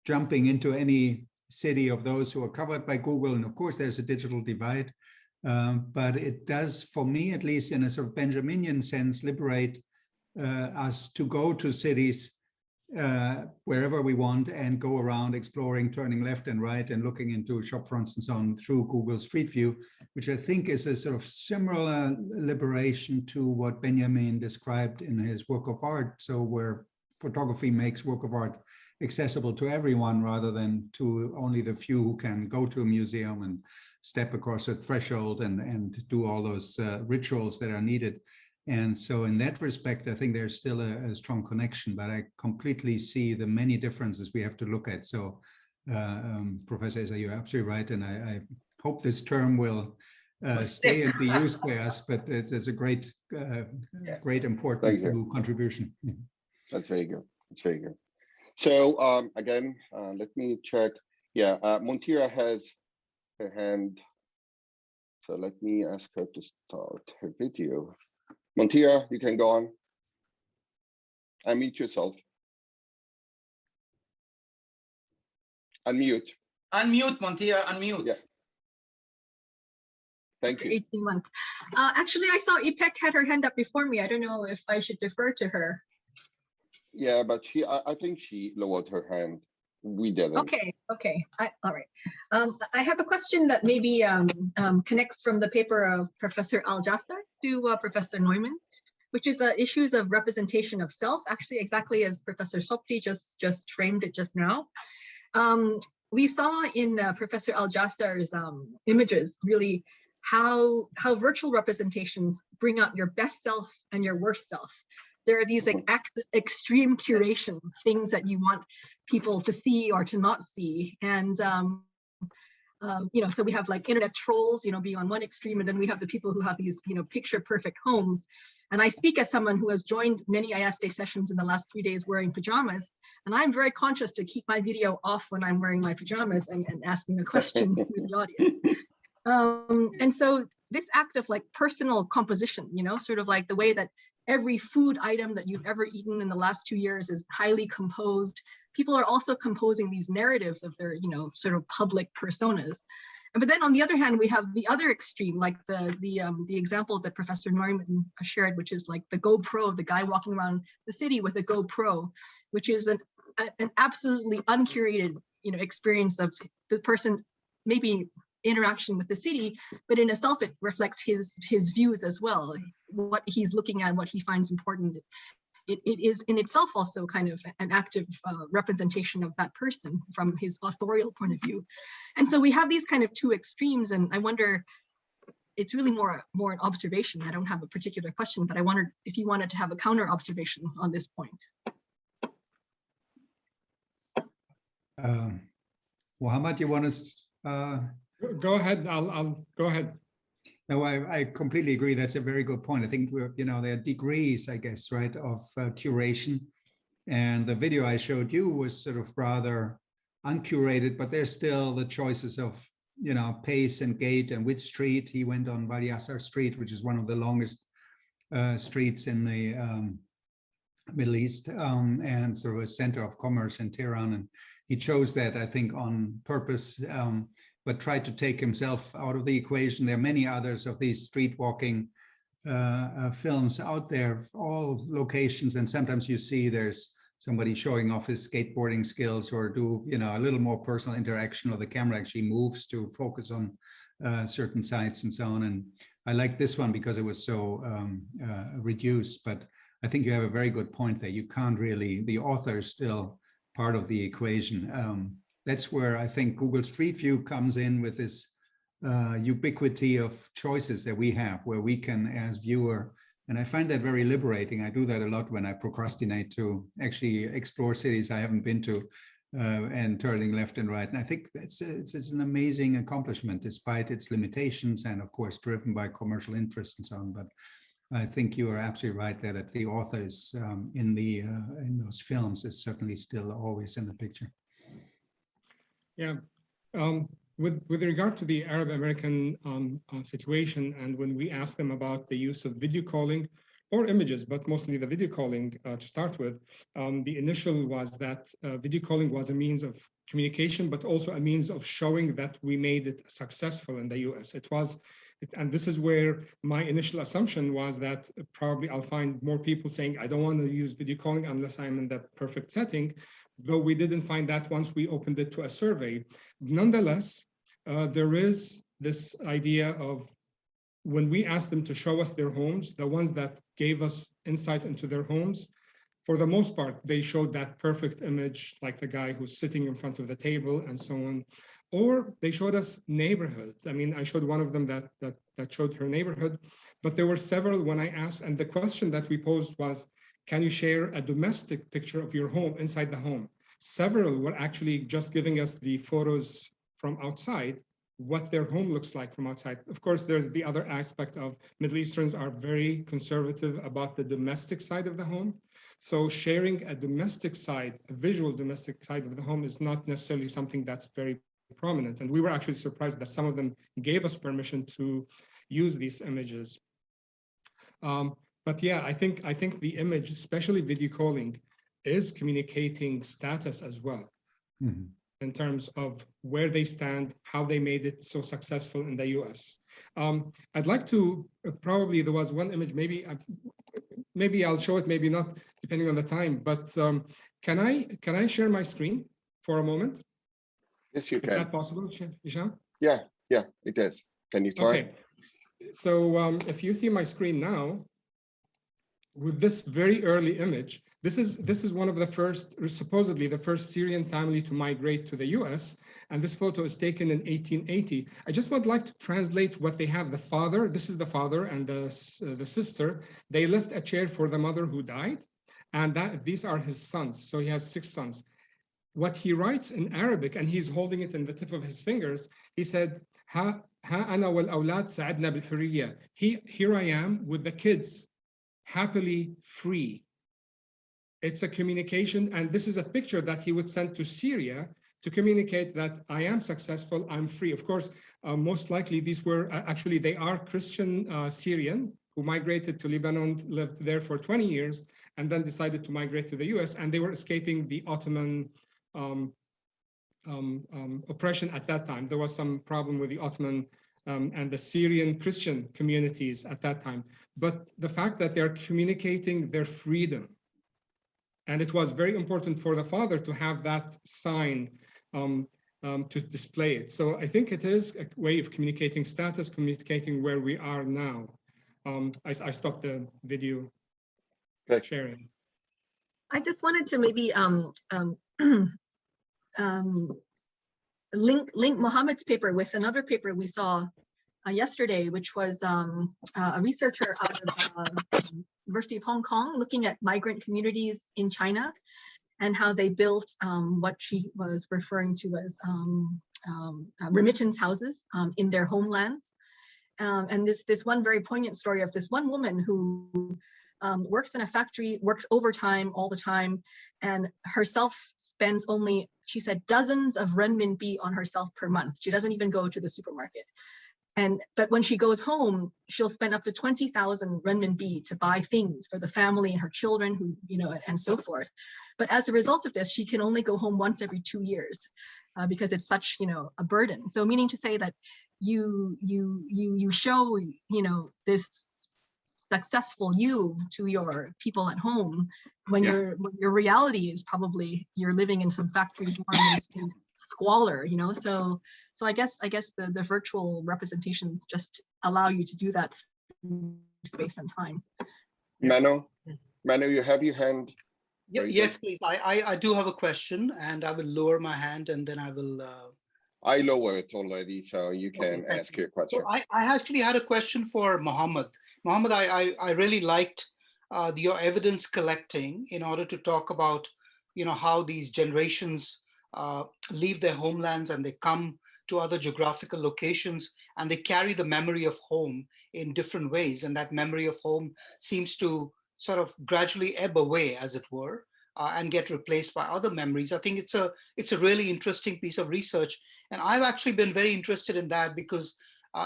jumping into any city of those who are covered by Google, and of course there's a digital divide, but it does, for me at least, in a sort of Benjaminian sense, liberate us to go to cities wherever we want and go around exploring, turning left and right and looking into shop fronts and so on through Google Street View, which I think is a sort of similar liberation to what Benjamin described in his work of art. So where photography makes work of art accessible to everyone rather than to only the few who can go to a museum and step across a threshold and do all those rituals that are needed. And so in that respect, I think there's still a strong connection, but I completely see the many differences we have to look at. So Professor Issa, you're absolutely right. And I hope this term will stay and be used by us, but it's a great, great important contribution.
That's very good. That's very good. So again, let me check. Yeah, Montira has her hand. So let me ask her to start her video. Montira, you can go on. Unmute yourself. Unmute.
Unmute, Montira, unmute.
Yeah. Thank you.
18 months. Actually, I saw Ipek had her hand up before me. I don't know if I should defer to her.
Yeah, but I think she lowered her hand. We didn't.
Okay, all right. I have a question that maybe connects from the paper of Professor Al-Jassar to Professor Neumann, which is issues of representation of self, actually exactly as Professor Sobti just framed it just now. We saw in Professor Al-Jassar's images really how virtual representations bring out your best self and your worst self. There are these like extreme curation things that you want people to see or to not see. And, so we have like internet trolls, being on one extreme, and then we have the people who have these, picture perfect homes. And I speak as someone who has joined many IASDE sessions in the last 3 days wearing pajamas. And I'm very conscious to keep my video off when I'm wearing my pajamas and asking a question to the audience. And so this act of like personal composition, sort of like the way that every food item that you've ever eaten in the last 2 years is highly composed. People are also composing these narratives of their, sort of public personas. But then on the other hand, we have the other extreme, like the example that Professor Neumann shared, which is like the GoPro, the guy walking around the city with a GoPro, which is an absolutely uncurated, experience of the person's maybe interaction with the city, but in itself it reflects his views as well, what he's looking at, what he finds important. It is in itself also kind of an active representation of that person from his authorial point of view. And so we have these kind of two extremes, and I wonder, it's really more an observation. I don't have a particular question, but I wondered if you wanted to have a counter observation on this point.
Muhammad, you want to
go ahead. I'll go ahead.
No, I completely agree. That's a very good point. I think there are degrees, I guess, right, of curation. And the video I showed you was sort of rather uncurated, but there's still the choices of, pace and gait and which street. He went on Wadi Assar Street, which is one of the longest streets in the Middle East, and sort of a center of commerce in Tehran. And he chose that, I think, on purpose, but tried to take himself out of the equation. There are many others of these street walking films out there, all locations. And sometimes you see there's somebody showing off his skateboarding skills or do, a little more personal interaction, or the camera actually moves to focus on certain sites and so on. And I like this one because it was so reduced, but I think you have a very good point there. You can't really, the author is still part of the equation. that's where I think Google Street View comes in with this ubiquity of choices that we have, where we can, as viewer, and I find that very liberating. I do that a lot when I procrastinate to actually explore cities I haven't been to, and turning left and right. And I think it's an amazing accomplishment, despite its limitations, and of course driven by commercial interests and so on. But I think you are absolutely right there, that the author is in those films is certainly still always in the picture.
Yeah. With regard to the Arab American situation, and when we asked them about the use of video calling or images, but mostly the video calling to start with, the initial was that video calling was a means of communication, but also a means of showing that we made it successful in the US. And this is where my initial assumption was that probably I'll find more people saying, I don't want to use video calling unless I'm in the perfect setting, though we didn't find that once we opened it to a survey. Nonetheless, there is this idea of, when we asked them to show us their homes, the ones that gave us insight into their homes, for the most part, they showed that perfect image, like the guy who's sitting in front of the table and so on. Or they showed us neighborhoods. I mean, I showed one of them that showed her neighborhood, but there were several when I asked, and the question that we posed was, can you share a domestic picture of your home inside the home? Several were actually just giving us the photos from outside, what their home looks like from outside. Of course, there's the other aspect of Middle Easterns are very conservative about the domestic side of the home. So sharing a domestic side, a visual domestic side of the home, is not necessarily something that's very prominent. And we were actually surprised that some of them gave us permission to use these images. But yeah, I think the image, especially video calling, is communicating status as well. Mm-hmm. In terms of where they stand, how they made it so successful in the US. I'd like to, probably there was one image, maybe I'll show it, maybe not, depending on the time, but can I share my screen for a moment?
Yes, you can.
Is that possible, Hisham?
Yeah, it is. Can you try?
Okay, so if you see my screen now, with this very early image, this is one of the first, supposedly the first Syrian family to migrate to the US, and this photo is taken in 1880. I just would like to translate what they have. The father, this is the father, and the sister. They left a chair for the mother who died, and these are his sons. So he has 6 sons. What he writes in Arabic, and he's holding it in the tip of his fingers, he said, "Ha ana wal awlad sa'adna bil hurriya." Here I am with the kids, happily free. It's a communication, and this is a picture that he would send to Syria to communicate that I am successful, I'm free. Of course, most likely these were, actually they are Christian Syrian who migrated to Lebanon, lived there for 20 years, and then decided to migrate to the US, and they were escaping the Ottoman oppression at that time. There was some problem with the Ottoman and the Syrian Christian communities at that time. But the fact that they're communicating their freedom, and it was very important for the father to have that sign to display it. So I think it is a way of communicating status, communicating where we are now. I stopped the video sharing.
I just wanted to maybe link Mohammed's paper with another paper we saw yesterday, which was a researcher out of University of Hong Kong looking at migrant communities in China and how they built what she was referring to as remittance houses in their homelands. And this one very poignant story of this one woman who works in a factory, works overtime all the time, and herself spends only, she said, dozens of renminbi on herself per month. She doesn't even go to the supermarket. But when she goes home, she'll spend up to 20,000 renminbi to buy things for the family and her children, who, and so forth. But as a result of this, she can only go home once every 2 years because it's such, a burden. So meaning to say that you show, this successful you to your people at home when your reality is probably you're living in some factory dorms in squalor, so I guess the virtual representations just allow you to do that through space and time.
Manu, you have your hand Very
Yes,
good.
please. I do have a question, and I will lower my hand, and then I will.
I lower it already, so you
Okay,
can
thank
ask
you.
your
So
question.
I actually had a question for Mohammed. Mohammed, I really liked your evidence collecting in order to talk about, how these generations leave their homelands and they come to other geographical locations and they carry the memory of home in different ways. And that memory of home seems to sort of gradually ebb away, as it were, and get replaced by other memories. I think it's a really interesting piece of research. And I've actually been very interested in that because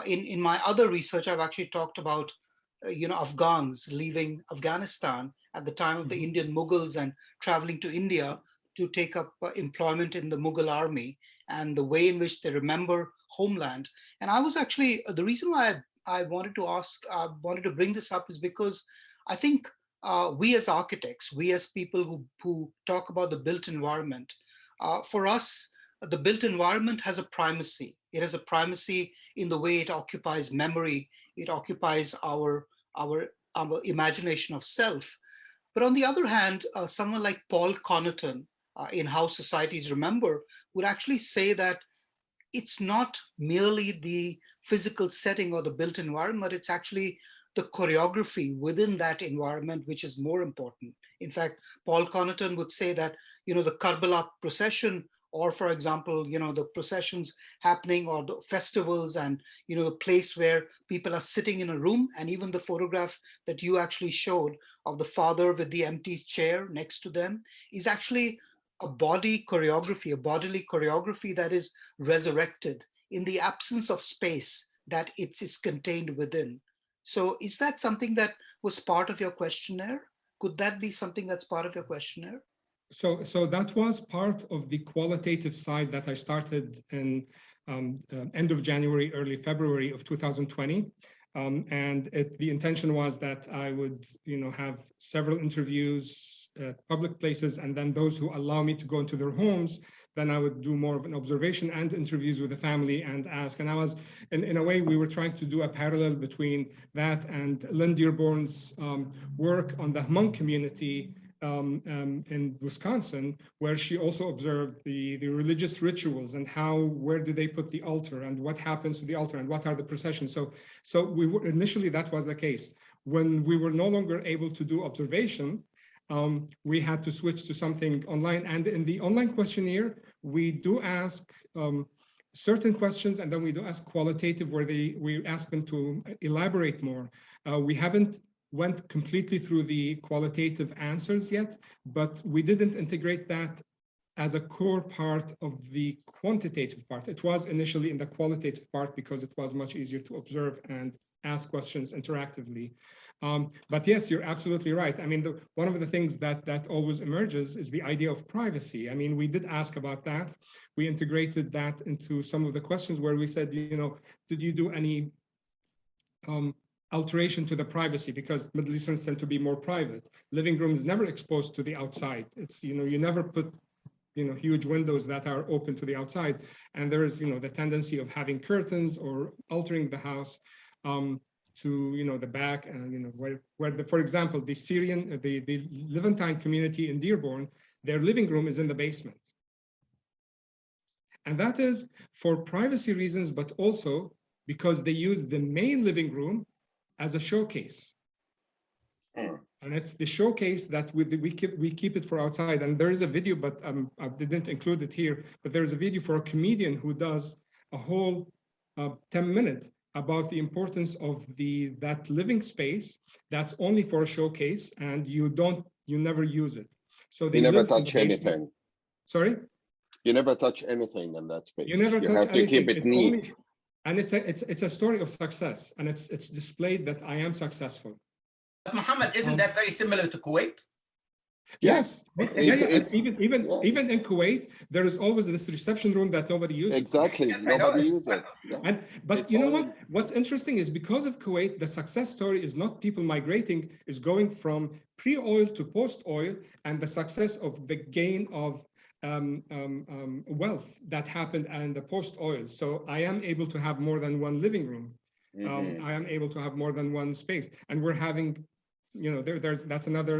in my other research, I've actually talked about, Afghans leaving Afghanistan at the time of the Indian Mughals and traveling to India to take up employment in the Mughal army and the way in which they remember homeland. And I was actually, the reason why I wanted to bring this up is because I think we as architects, we as people who talk about the built environment, for us, the built environment has a primacy. It has a primacy in the way it occupies memory. It occupies our imagination of self. But on the other hand, someone like Paul Connaughton in How Societies Remember would actually say that it's not merely the physical setting or the built environment, it's actually the choreography within that environment which is more important. In fact, Paul Connaughton would say that, the Karbala procession, or for example, the processions happening or the festivals and, the place where people are sitting in a room, and even the photograph that you actually showed of the father with the empty chair next to them is actually a bodily choreography that is resurrected in the absence of space that it is contained within. So is that something that was part of your questionnaire? Could that be something that's part of your questionnaire?
So that was part of the qualitative side that I started in end of January, early February of 2020. And the intention was that I would, have several interviews at public places, and then those who allow me to go into their homes, then I would do more of an observation and interviews with the family and ask. And I was, in a way, we were trying to do a parallel between that and Lynn Dearborn's work on the Hmong community in Wisconsin, where she also observed the religious rituals and where do they put the altar and what happens to the altar and what are the processions. So we were initially, that was the case. When we were no longer able to do observation, we had to switch to something online. And in the online questionnaire, we do ask certain questions, and then we do ask qualitative, where we ask them to elaborate more. We haven't went completely through the qualitative answers yet, but we didn't integrate that as a core part of the quantitative part. It was initially in the qualitative part because it was much easier to observe and ask questions interactively. But yes, you're absolutely right. I mean, one of the things that always emerges is the idea of privacy. I mean, we did ask about that. We integrated that into some of the questions where we said, did you do any alteration to the privacy, because Middle Easterns tend to be more private. Living room is never exposed to the outside. It's, you never put, huge windows that are open to the outside. And there is, the tendency of having curtains or altering the house to, the back and, where for example, the Syrian, the Levantine community in Dearborn, their living room is in the basement. And that is for privacy reasons, but also because they use the main living room as a showcase. And it's the showcase that we keep it for outside. And there is a video, but I didn't include it here, but there's a video for a comedian who does a whole 10 minutes about the importance of that living space that's only for a showcase, and you never use it. So they
never
live in
touch
the basement.
anything.
Sorry?
You never touch anything in that space.
You never touch
have to
anything.
keep it
It's
neat.
only, and it's a story of success, and it's displayed that I am successful.
But Mohammed, isn't that very similar to Kuwait?
Yes,
It's
even in Kuwait, there is always this reception room that nobody uses.
exactly.
Yes, I know.
Nobody uses it. Yeah.
But
It's
you know
all-
what? What's interesting is because of Kuwait, the success story is not people migrating, is going from pre-oil to post-oil, and the success of the gain of wealth that happened in the post-oil. So I am able to have more than one living room. I am able to have more than one space, and we're having, that's another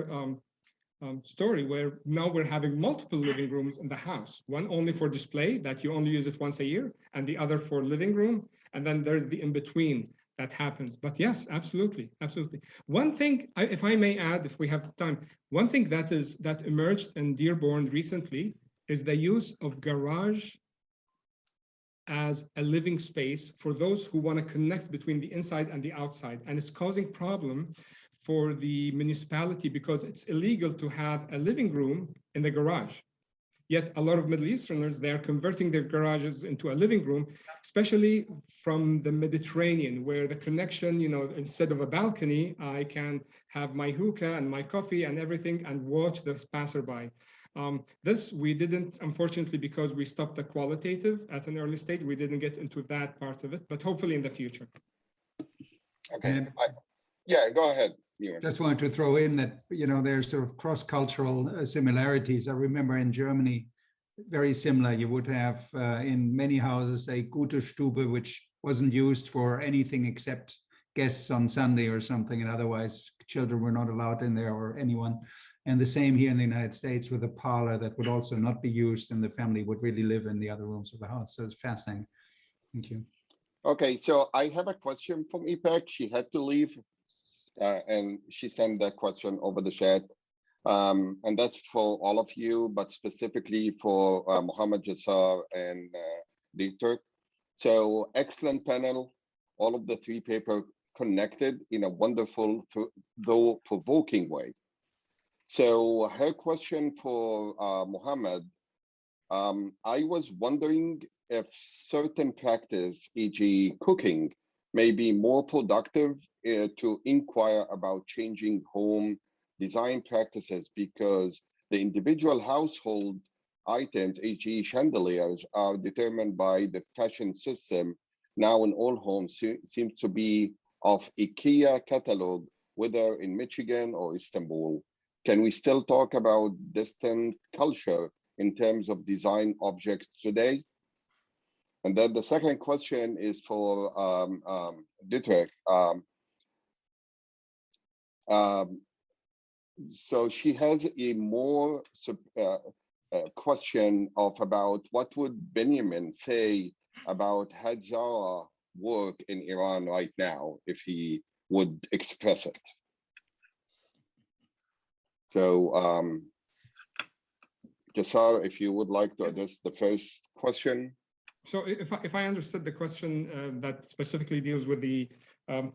story where now we're having multiple living rooms in the house, one only for display that you only use it once a year, and the other for living room. And then there's the in-between that happens. But yes, absolutely, absolutely. One thing, if I may add, if we have time, one thing that emerged in Dearborn recently is the use of garage as a living space for those who want to connect between the inside and the outside. And it's causing problem for the municipality because it's illegal to have a living room in the garage. Yet a lot of Middle Easterners, they're converting their garages into a living room, especially from the Mediterranean, where the connection, you know, instead of a balcony, I can have my hookah and my coffee and everything and watch the passerby. This we didn't, unfortunately, because we stopped the qualitative at an early stage, we didn't get into that part of it, but hopefully in the future.
Okay, yeah, go ahead.
Just wanted to throw in that, you know, there's sort of cross-cultural similarities. I remember in Germany, very similar. You would have in many houses a Gute Stube, which wasn't used for anything except guests on Sunday or something, and otherwise children were not allowed in there or anyone. And the same here in the United States with a parlor that would also not be used, and the family would really live in the other rooms of the house. So it's fascinating. Thank you.
Okay, so I have a question from IPEC. She had to leave. And she sent that question over the chat. And that's for all of you, but specifically for Mohammed Jassar and Dietrich. So excellent panel, all of the three papers connected in a wonderful, though provoking way. So her question for Mohammed, I was wondering if certain practice, e.g. cooking, may be more productive to inquire about changing home design practices, because the individual household items, e.g. chandeliers, are determined by the fashion system now in all homes seems to be of IKEA catalog, whether in Michigan or Istanbul. Can we still talk about distant culture in terms of design objects today? And then the second question is for Dietrich. So she has a more question of about what would Benjamin say about Hadzara work in Iran right now if he would express it. So Jassar, if you would like to address the first question.
So if I understood the question that specifically deals with the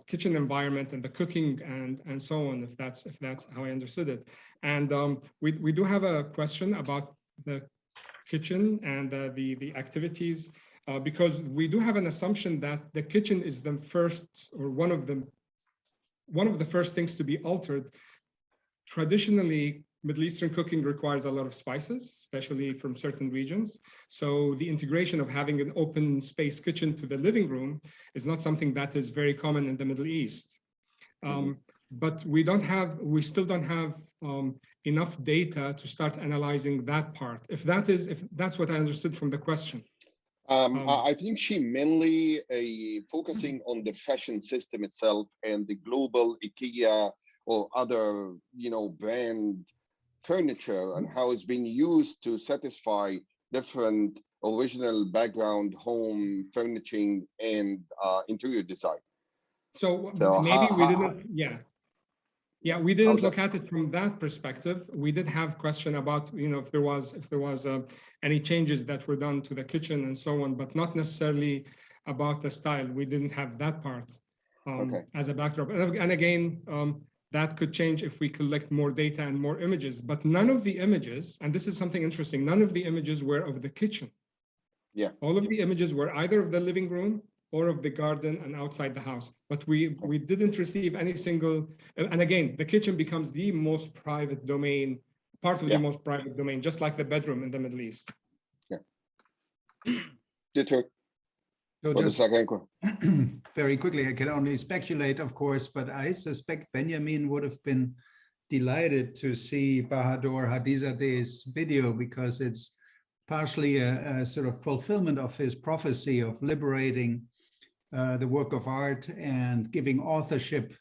kitchen environment and the cooking and so on, if that's how I understood it, and we do have a question about the kitchen and the activities because we do have an assumption that the kitchen is the first or one of the first things to be altered. Traditionally, Middle Eastern cooking requires a lot of spices, especially from certain regions. So the integration of having an open space kitchen to the living room is not something that is very common in the Middle East. But we still don't have enough data to start analyzing that part. If that's what I understood from the question.
I think she mainly focusing on the fashion system itself and the global IKEA or other, brand furniture and how it's been used to satisfy different original background home furnishing and interior design.
So maybe we didn't, we didn't look at it from that perspective. We did have question about, if there was any changes that were done to the kitchen and so on, but not necessarily about the style. We didn't have that part as a backdrop. And again, that could change if we collect more data and more images, but none of the images, and this is something interesting, none of the images were of the kitchen.
Yeah.
All of the images were either of the living room or of the garden and outside the house, but we didn't receive any single, and again, the kitchen becomes the most private domain, part of the most private domain, just like the bedroom in the Middle East.
Yeah. Dietrich.
So just very quickly, I can only speculate, of course, but I suspect Benjamin would have been delighted to see Bahadur Hadizade's video because it's partially a sort of fulfillment of his prophecy of liberating the work of art and giving authorship,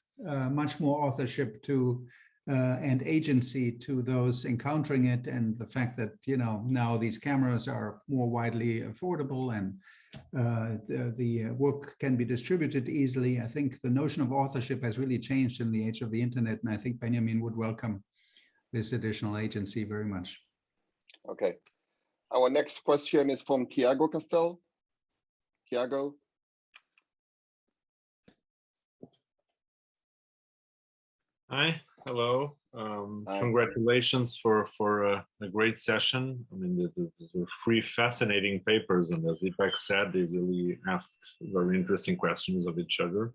much more authorship to and agency to those encountering it, and the fact that, you know, now these cameras are more widely affordable and the work can be distributed easily. I think the notion of authorship has really changed in the age of the internet, and I think Benjamin would welcome this additional agency very much.
Okay. Our next question is from Tiago Castel. Tiago.
Hi, hello.
Hi.
Congratulations for a great session. I mean, these were three fascinating papers, and as Ipek said, they really asked very interesting questions of each other.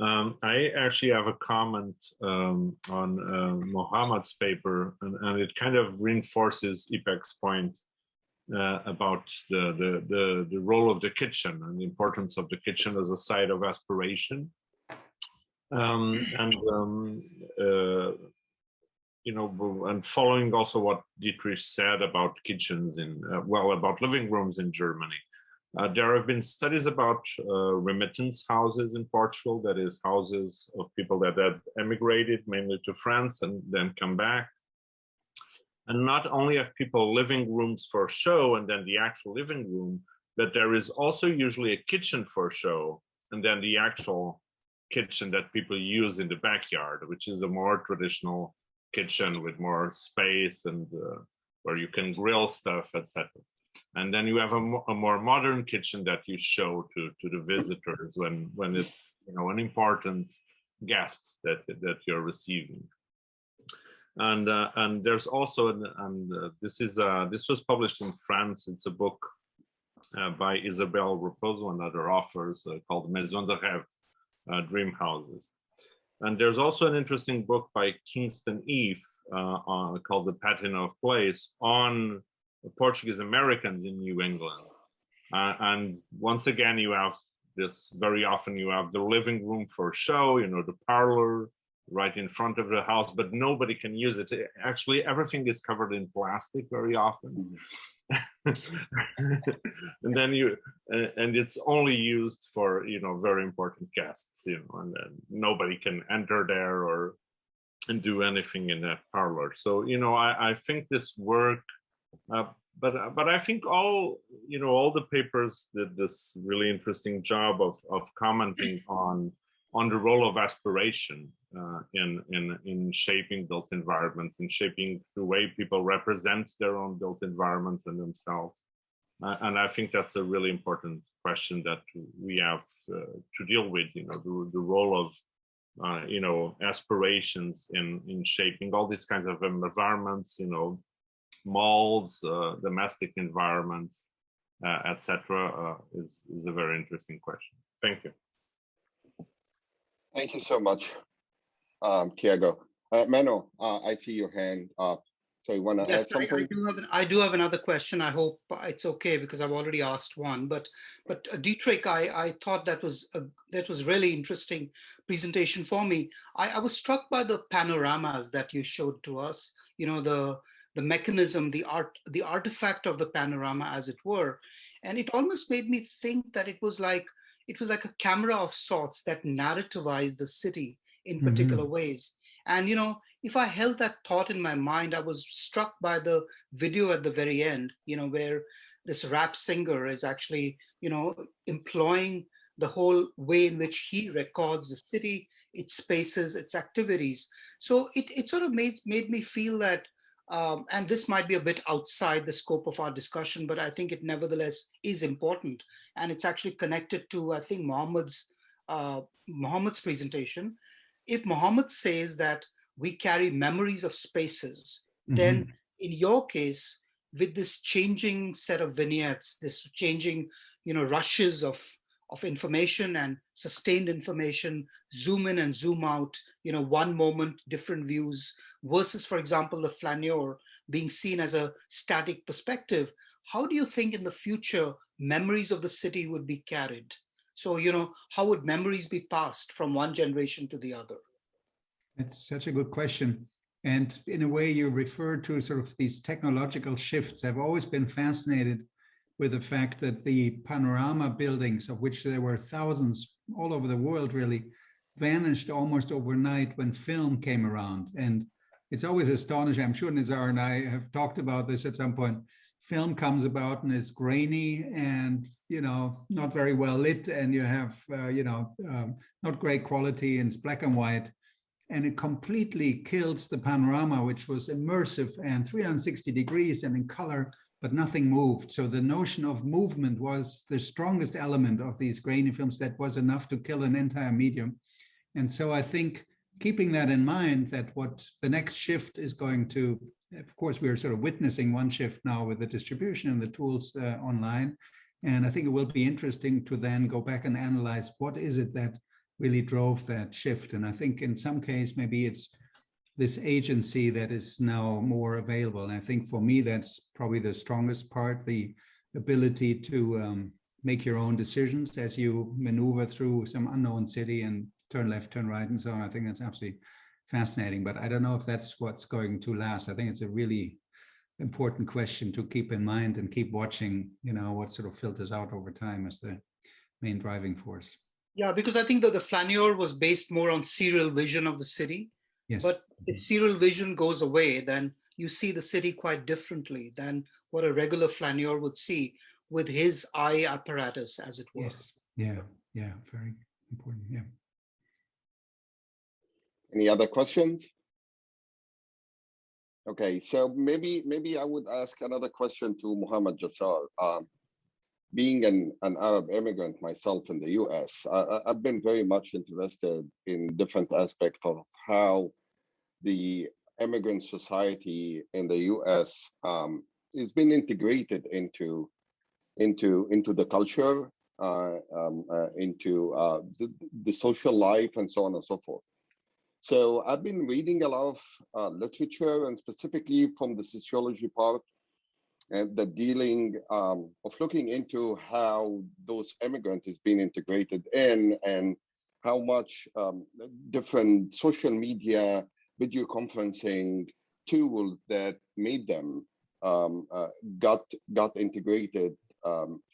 I actually have a comment on Mohammad's paper, and it kind of reinforces Ipek's point about the role of the kitchen and the importance of the kitchen as a site of aspiration. You know, and following also what Dietrich said about kitchens in, well, about living rooms in Germany. There have been studies about remittance houses in Portugal, that is houses of people that had emigrated mainly to France and then come back. And not only have people living rooms for show and then the actual living room, but there is also usually a kitchen for show and then the actual kitchen that people use in the backyard, which is a more traditional kitchen with more space and where you can grill stuff, etc. And then you have a more modern kitchen that you show to the visitors when it's, you know, an important guest that you're receiving. And there's also this was published in France. It's a book by Isabelle Raposo and other authors called Maison de Rêve, Dream Houses. And there's also an interesting book by Kingston Eve called The Patina of Place on Portuguese Americans in New England. And once again, you have this, very often you have the living room for show, you know, the parlor right in front of the house, but nobody can use it. Actually, everything is covered in plastic very often. And then and it's only used for, you know, very important guests, you know, and then nobody can enter there and do anything in that parlor. So, you know, I think this work, but I think all the papers did this really interesting job of commenting on the role of aspiration in shaping built environments, in shaping the way people represent their own built environments and themselves. And I think that's a really important question that we have to deal with, you know, the role of, you know, aspirations in shaping all these kinds of environments, you know, malls, domestic environments, etc. is a very interesting question. Thank you.
Thank you so much, Tiago. Menno, I see your hand up. So you want to add something?
I do have another question. I hope it's okay because I've already asked one. But Dietrich, I thought that was really interesting presentation for me. I was struck by the panoramas that you showed to us. You know, the mechanism, the artifact of the panorama, as it were, and it almost made me think that it was like a camera of sorts that narrativized the city in particular ways. And, you know, if I held that thought in my mind, I was struck by the video at the very end, you know, where this rap singer is actually, you know, employing the whole way in which he records the city, its spaces, its activities. So it sort of made me feel that, and this might be a bit outside the scope of our discussion, but I think it nevertheless is important. And it's actually connected to, I think, Mohammad's presentation. If Mohammad says that we carry memories of spaces, then in your case, with this changing set of vignettes, this changing, you know, rushes of information and sustained information, zoom in and zoom out, you know, one moment, different views, versus, for example, the flaneur being seen as a static perspective, how do you think in the future memories of the city would be carried? So, you know, how would memories be passed from one generation to the other?
That's such a good question. And in a way, you refer to sort of these technological shifts. I've always been fascinated with the fact that the panorama buildings, of which there were thousands all over the world, really vanished almost overnight when film came around. And it's always astonishing. I'm sure Nizar and I have talked about this at some point. Film comes about and it's grainy and, you know, not very well lit, and you have, not great quality, and it's black and white. And it completely kills the panorama, which was immersive and 360 degrees and in color, but nothing moved. So the notion of movement was the strongest element of these grainy films that was enough to kill an entire medium. And so I think keeping that in mind, that what the next shift is going to, of course, we're sort of witnessing one shift now with the distribution and the tools online. And I think it will be interesting to then go back and analyze what is it that really drove that shift. And I think in some case, maybe it's this agency that is now more available. And I think for me, that's probably the strongest part, the ability to make your own decisions as you maneuver through some unknown city and turn left, turn right, and so on. I think that's absolutely fascinating, but I don't know if that's what's going to last. I think it's a really important question to keep in mind and keep watching, you know, what sort of filters out over time as the main driving force.
Yeah, because I think that the flaneur was based more on serial vision of the city.
Yes.
But if serial vision goes away, then you see the city quite differently than what a regular flaneur would see with his eye apparatus, as it were.
Yes. Yeah. Yeah. Very important. Yeah.
Any other questions? Okay, so maybe I would ask another question to Muhammad Jassar. Being an Arab immigrant myself in the US, I've been very much interested in different aspects of how the immigrant society in the US is being integrated into the culture, into the social life, and so on and so forth. So I've been reading a lot of literature, and specifically from the sociology part, and the dealing of looking into how those immigrants is being integrated in, and how much different social media, video conferencing tools that made them got integrated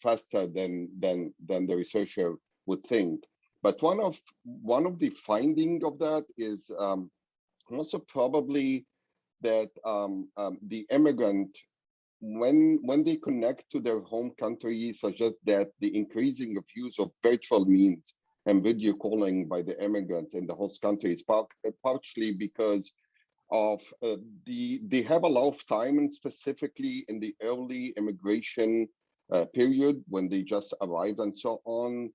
faster than the researcher would think. But one of the finding of that is also probably that the immigrant, when they connect to their home country, suggest that the increasing of use of virtual means and video calling by the immigrants in the host country is partially because of they have a lot of time, and specifically in the early immigration period when they just arrived and so on,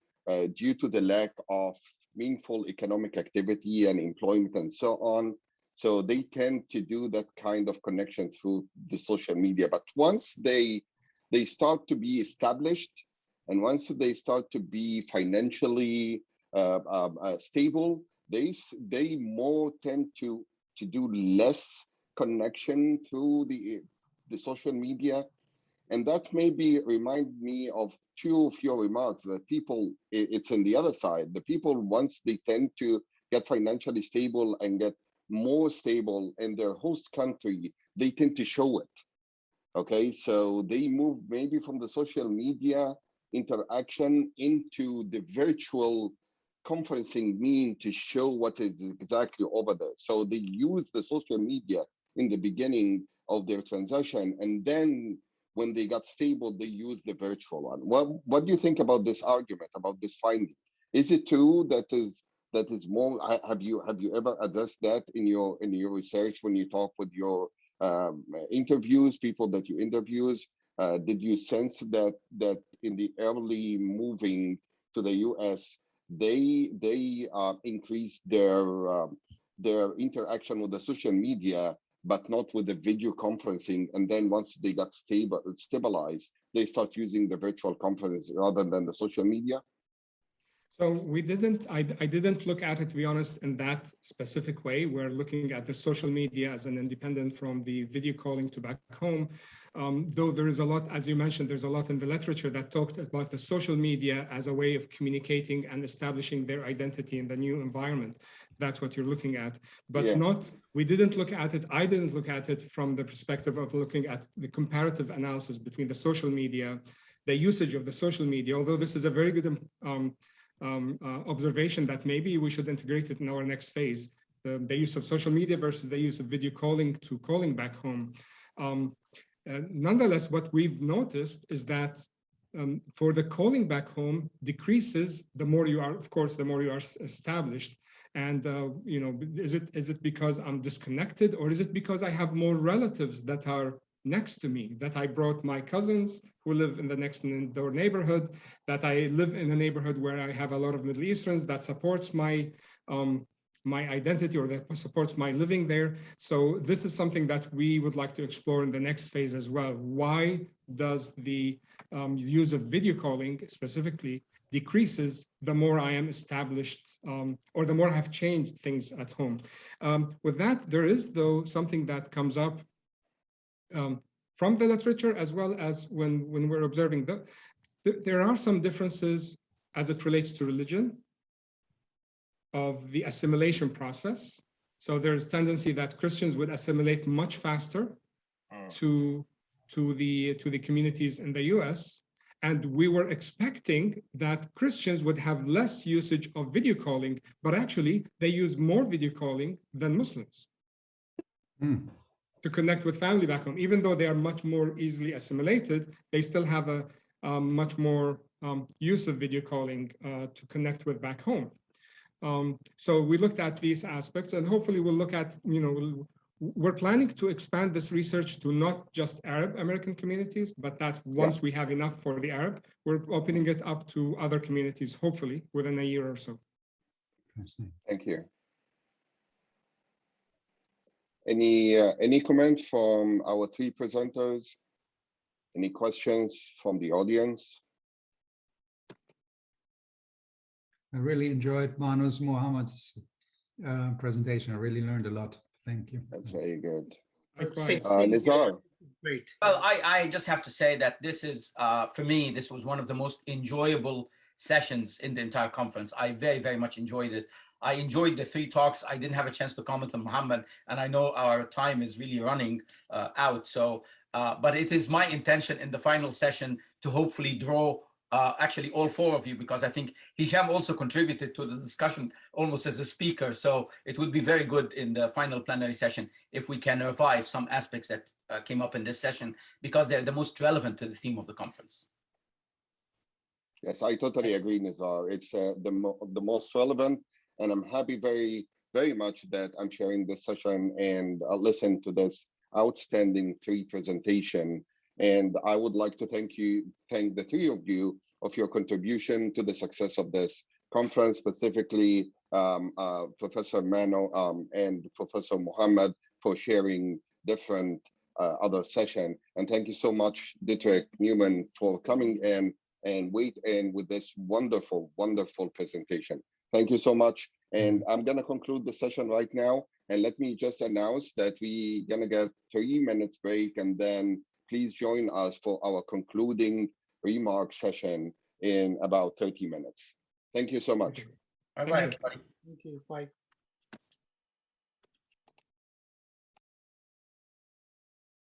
due to the lack of meaningful economic activity and employment and so on. So they tend to do that kind of connection through the social media. But once they start to be established, and once they start to be financially stable, they more tend to do less connection through the social media. And that maybe remind me of two of your remarks, that people, it's on the other side. The people, once they tend to get financially stable and get more stable in their host country, they tend to show it. Okay, so they move maybe from the social media interaction into the virtual conferencing mean to show what is exactly over there. So they use the social media in the beginning of their transaction, and then when they got stable, they use the virtual one. What do you think about this argument, about this finding? Is it true that is more? Have you ever addressed that in your research when you talk with your interviews, people that you interviews? Did you sense that in the early moving to the US, they increased their interaction with the social media, but not with the video conferencing, and then once they got stabilized, they start using the virtual conference rather than the social media?
So I didn't look at it, to be honest, in that specific way. We're looking at the social media as an independent from the video calling to back home. Though there is a lot, as you mentioned, there's a lot in the literature that talked about the social media as a way of communicating and establishing their identity in the new environment. That's what you're looking at, but yeah. We didn't look at it. I didn't look at it from the perspective of looking at the comparative analysis between the social media, the usage of the social media, although this is a very good observation that maybe we should integrate it in our next phase. the use of social media versus the use of video calling to calling back home. Nonetheless, what we've noticed is that for the calling back home decreases the more you are, of course, the more you are established. And you know, is it because I'm disconnected, or is it because I have more relatives that are next to me, that I brought my cousins who live in the next door neighborhood, that I live in a neighborhood where I have a lot of Middle Easterns that supports my my identity, or that supports my living there. So this is something that we would like to explore in the next phase as well. Why does the use of video calling specifically decreases the more I am established, or the more I have changed things at home? With that, there is, though, something that comes up from the literature, as well as when we're observing there are some differences as it relates to religion, of the assimilation process. So there's tendency that Christians would assimilate much faster to the communities in the US. And we were expecting that Christians would have less usage of video calling, but actually they use more video calling than Muslims to connect with family back home. Even though they are much more easily assimilated, they still have a much more use of video calling to connect with back home. So we looked at these aspects, and hopefully we'll look at, you know, we're planning to expand this research to not just Arab American communities, but that once we have enough for the Arab, we're opening it up to other communities, hopefully within a year or so.
Thank you. Any comments from our three presenters? Any questions from the audience?
I really enjoyed Manu's Mohammed's presentation. I really learned a lot. Thank you.
That's very good.
Nizar.
Great. Well, I just have to say that this is, for me, this was one of the most enjoyable sessions in the entire conference. I very, very much enjoyed it. I enjoyed the three talks. I didn't have a chance to comment on Mohammed, and I know our time is really running out. So, but it is my intention in the final session to hopefully draw actually all four of you, because I think Hisham also contributed to the discussion almost as a speaker. So it would be very good in the final plenary session if we can revive some aspects that came up in this session, because they're the most relevant to the theme of the conference.
Yes, I totally agree, Nizar. It's the most relevant, and I'm happy very much that I'm sharing this session and listen to this outstanding three presentation. And I would like to thank the three of you of your contribution to the success of this conference, specifically Professor Manu and Professor Mohammed for sharing different other session. And thank you so much, Dietrich Newman, for coming in and with this wonderful, wonderful presentation. Thank you so much. And I'm gonna conclude the session right now. And let me just announce that we're gonna get 3 minutes break, and then please join us for our concluding remark session in about 30 minutes. Thank you so much.
Bye-bye, everybody.
Thank you. Bye.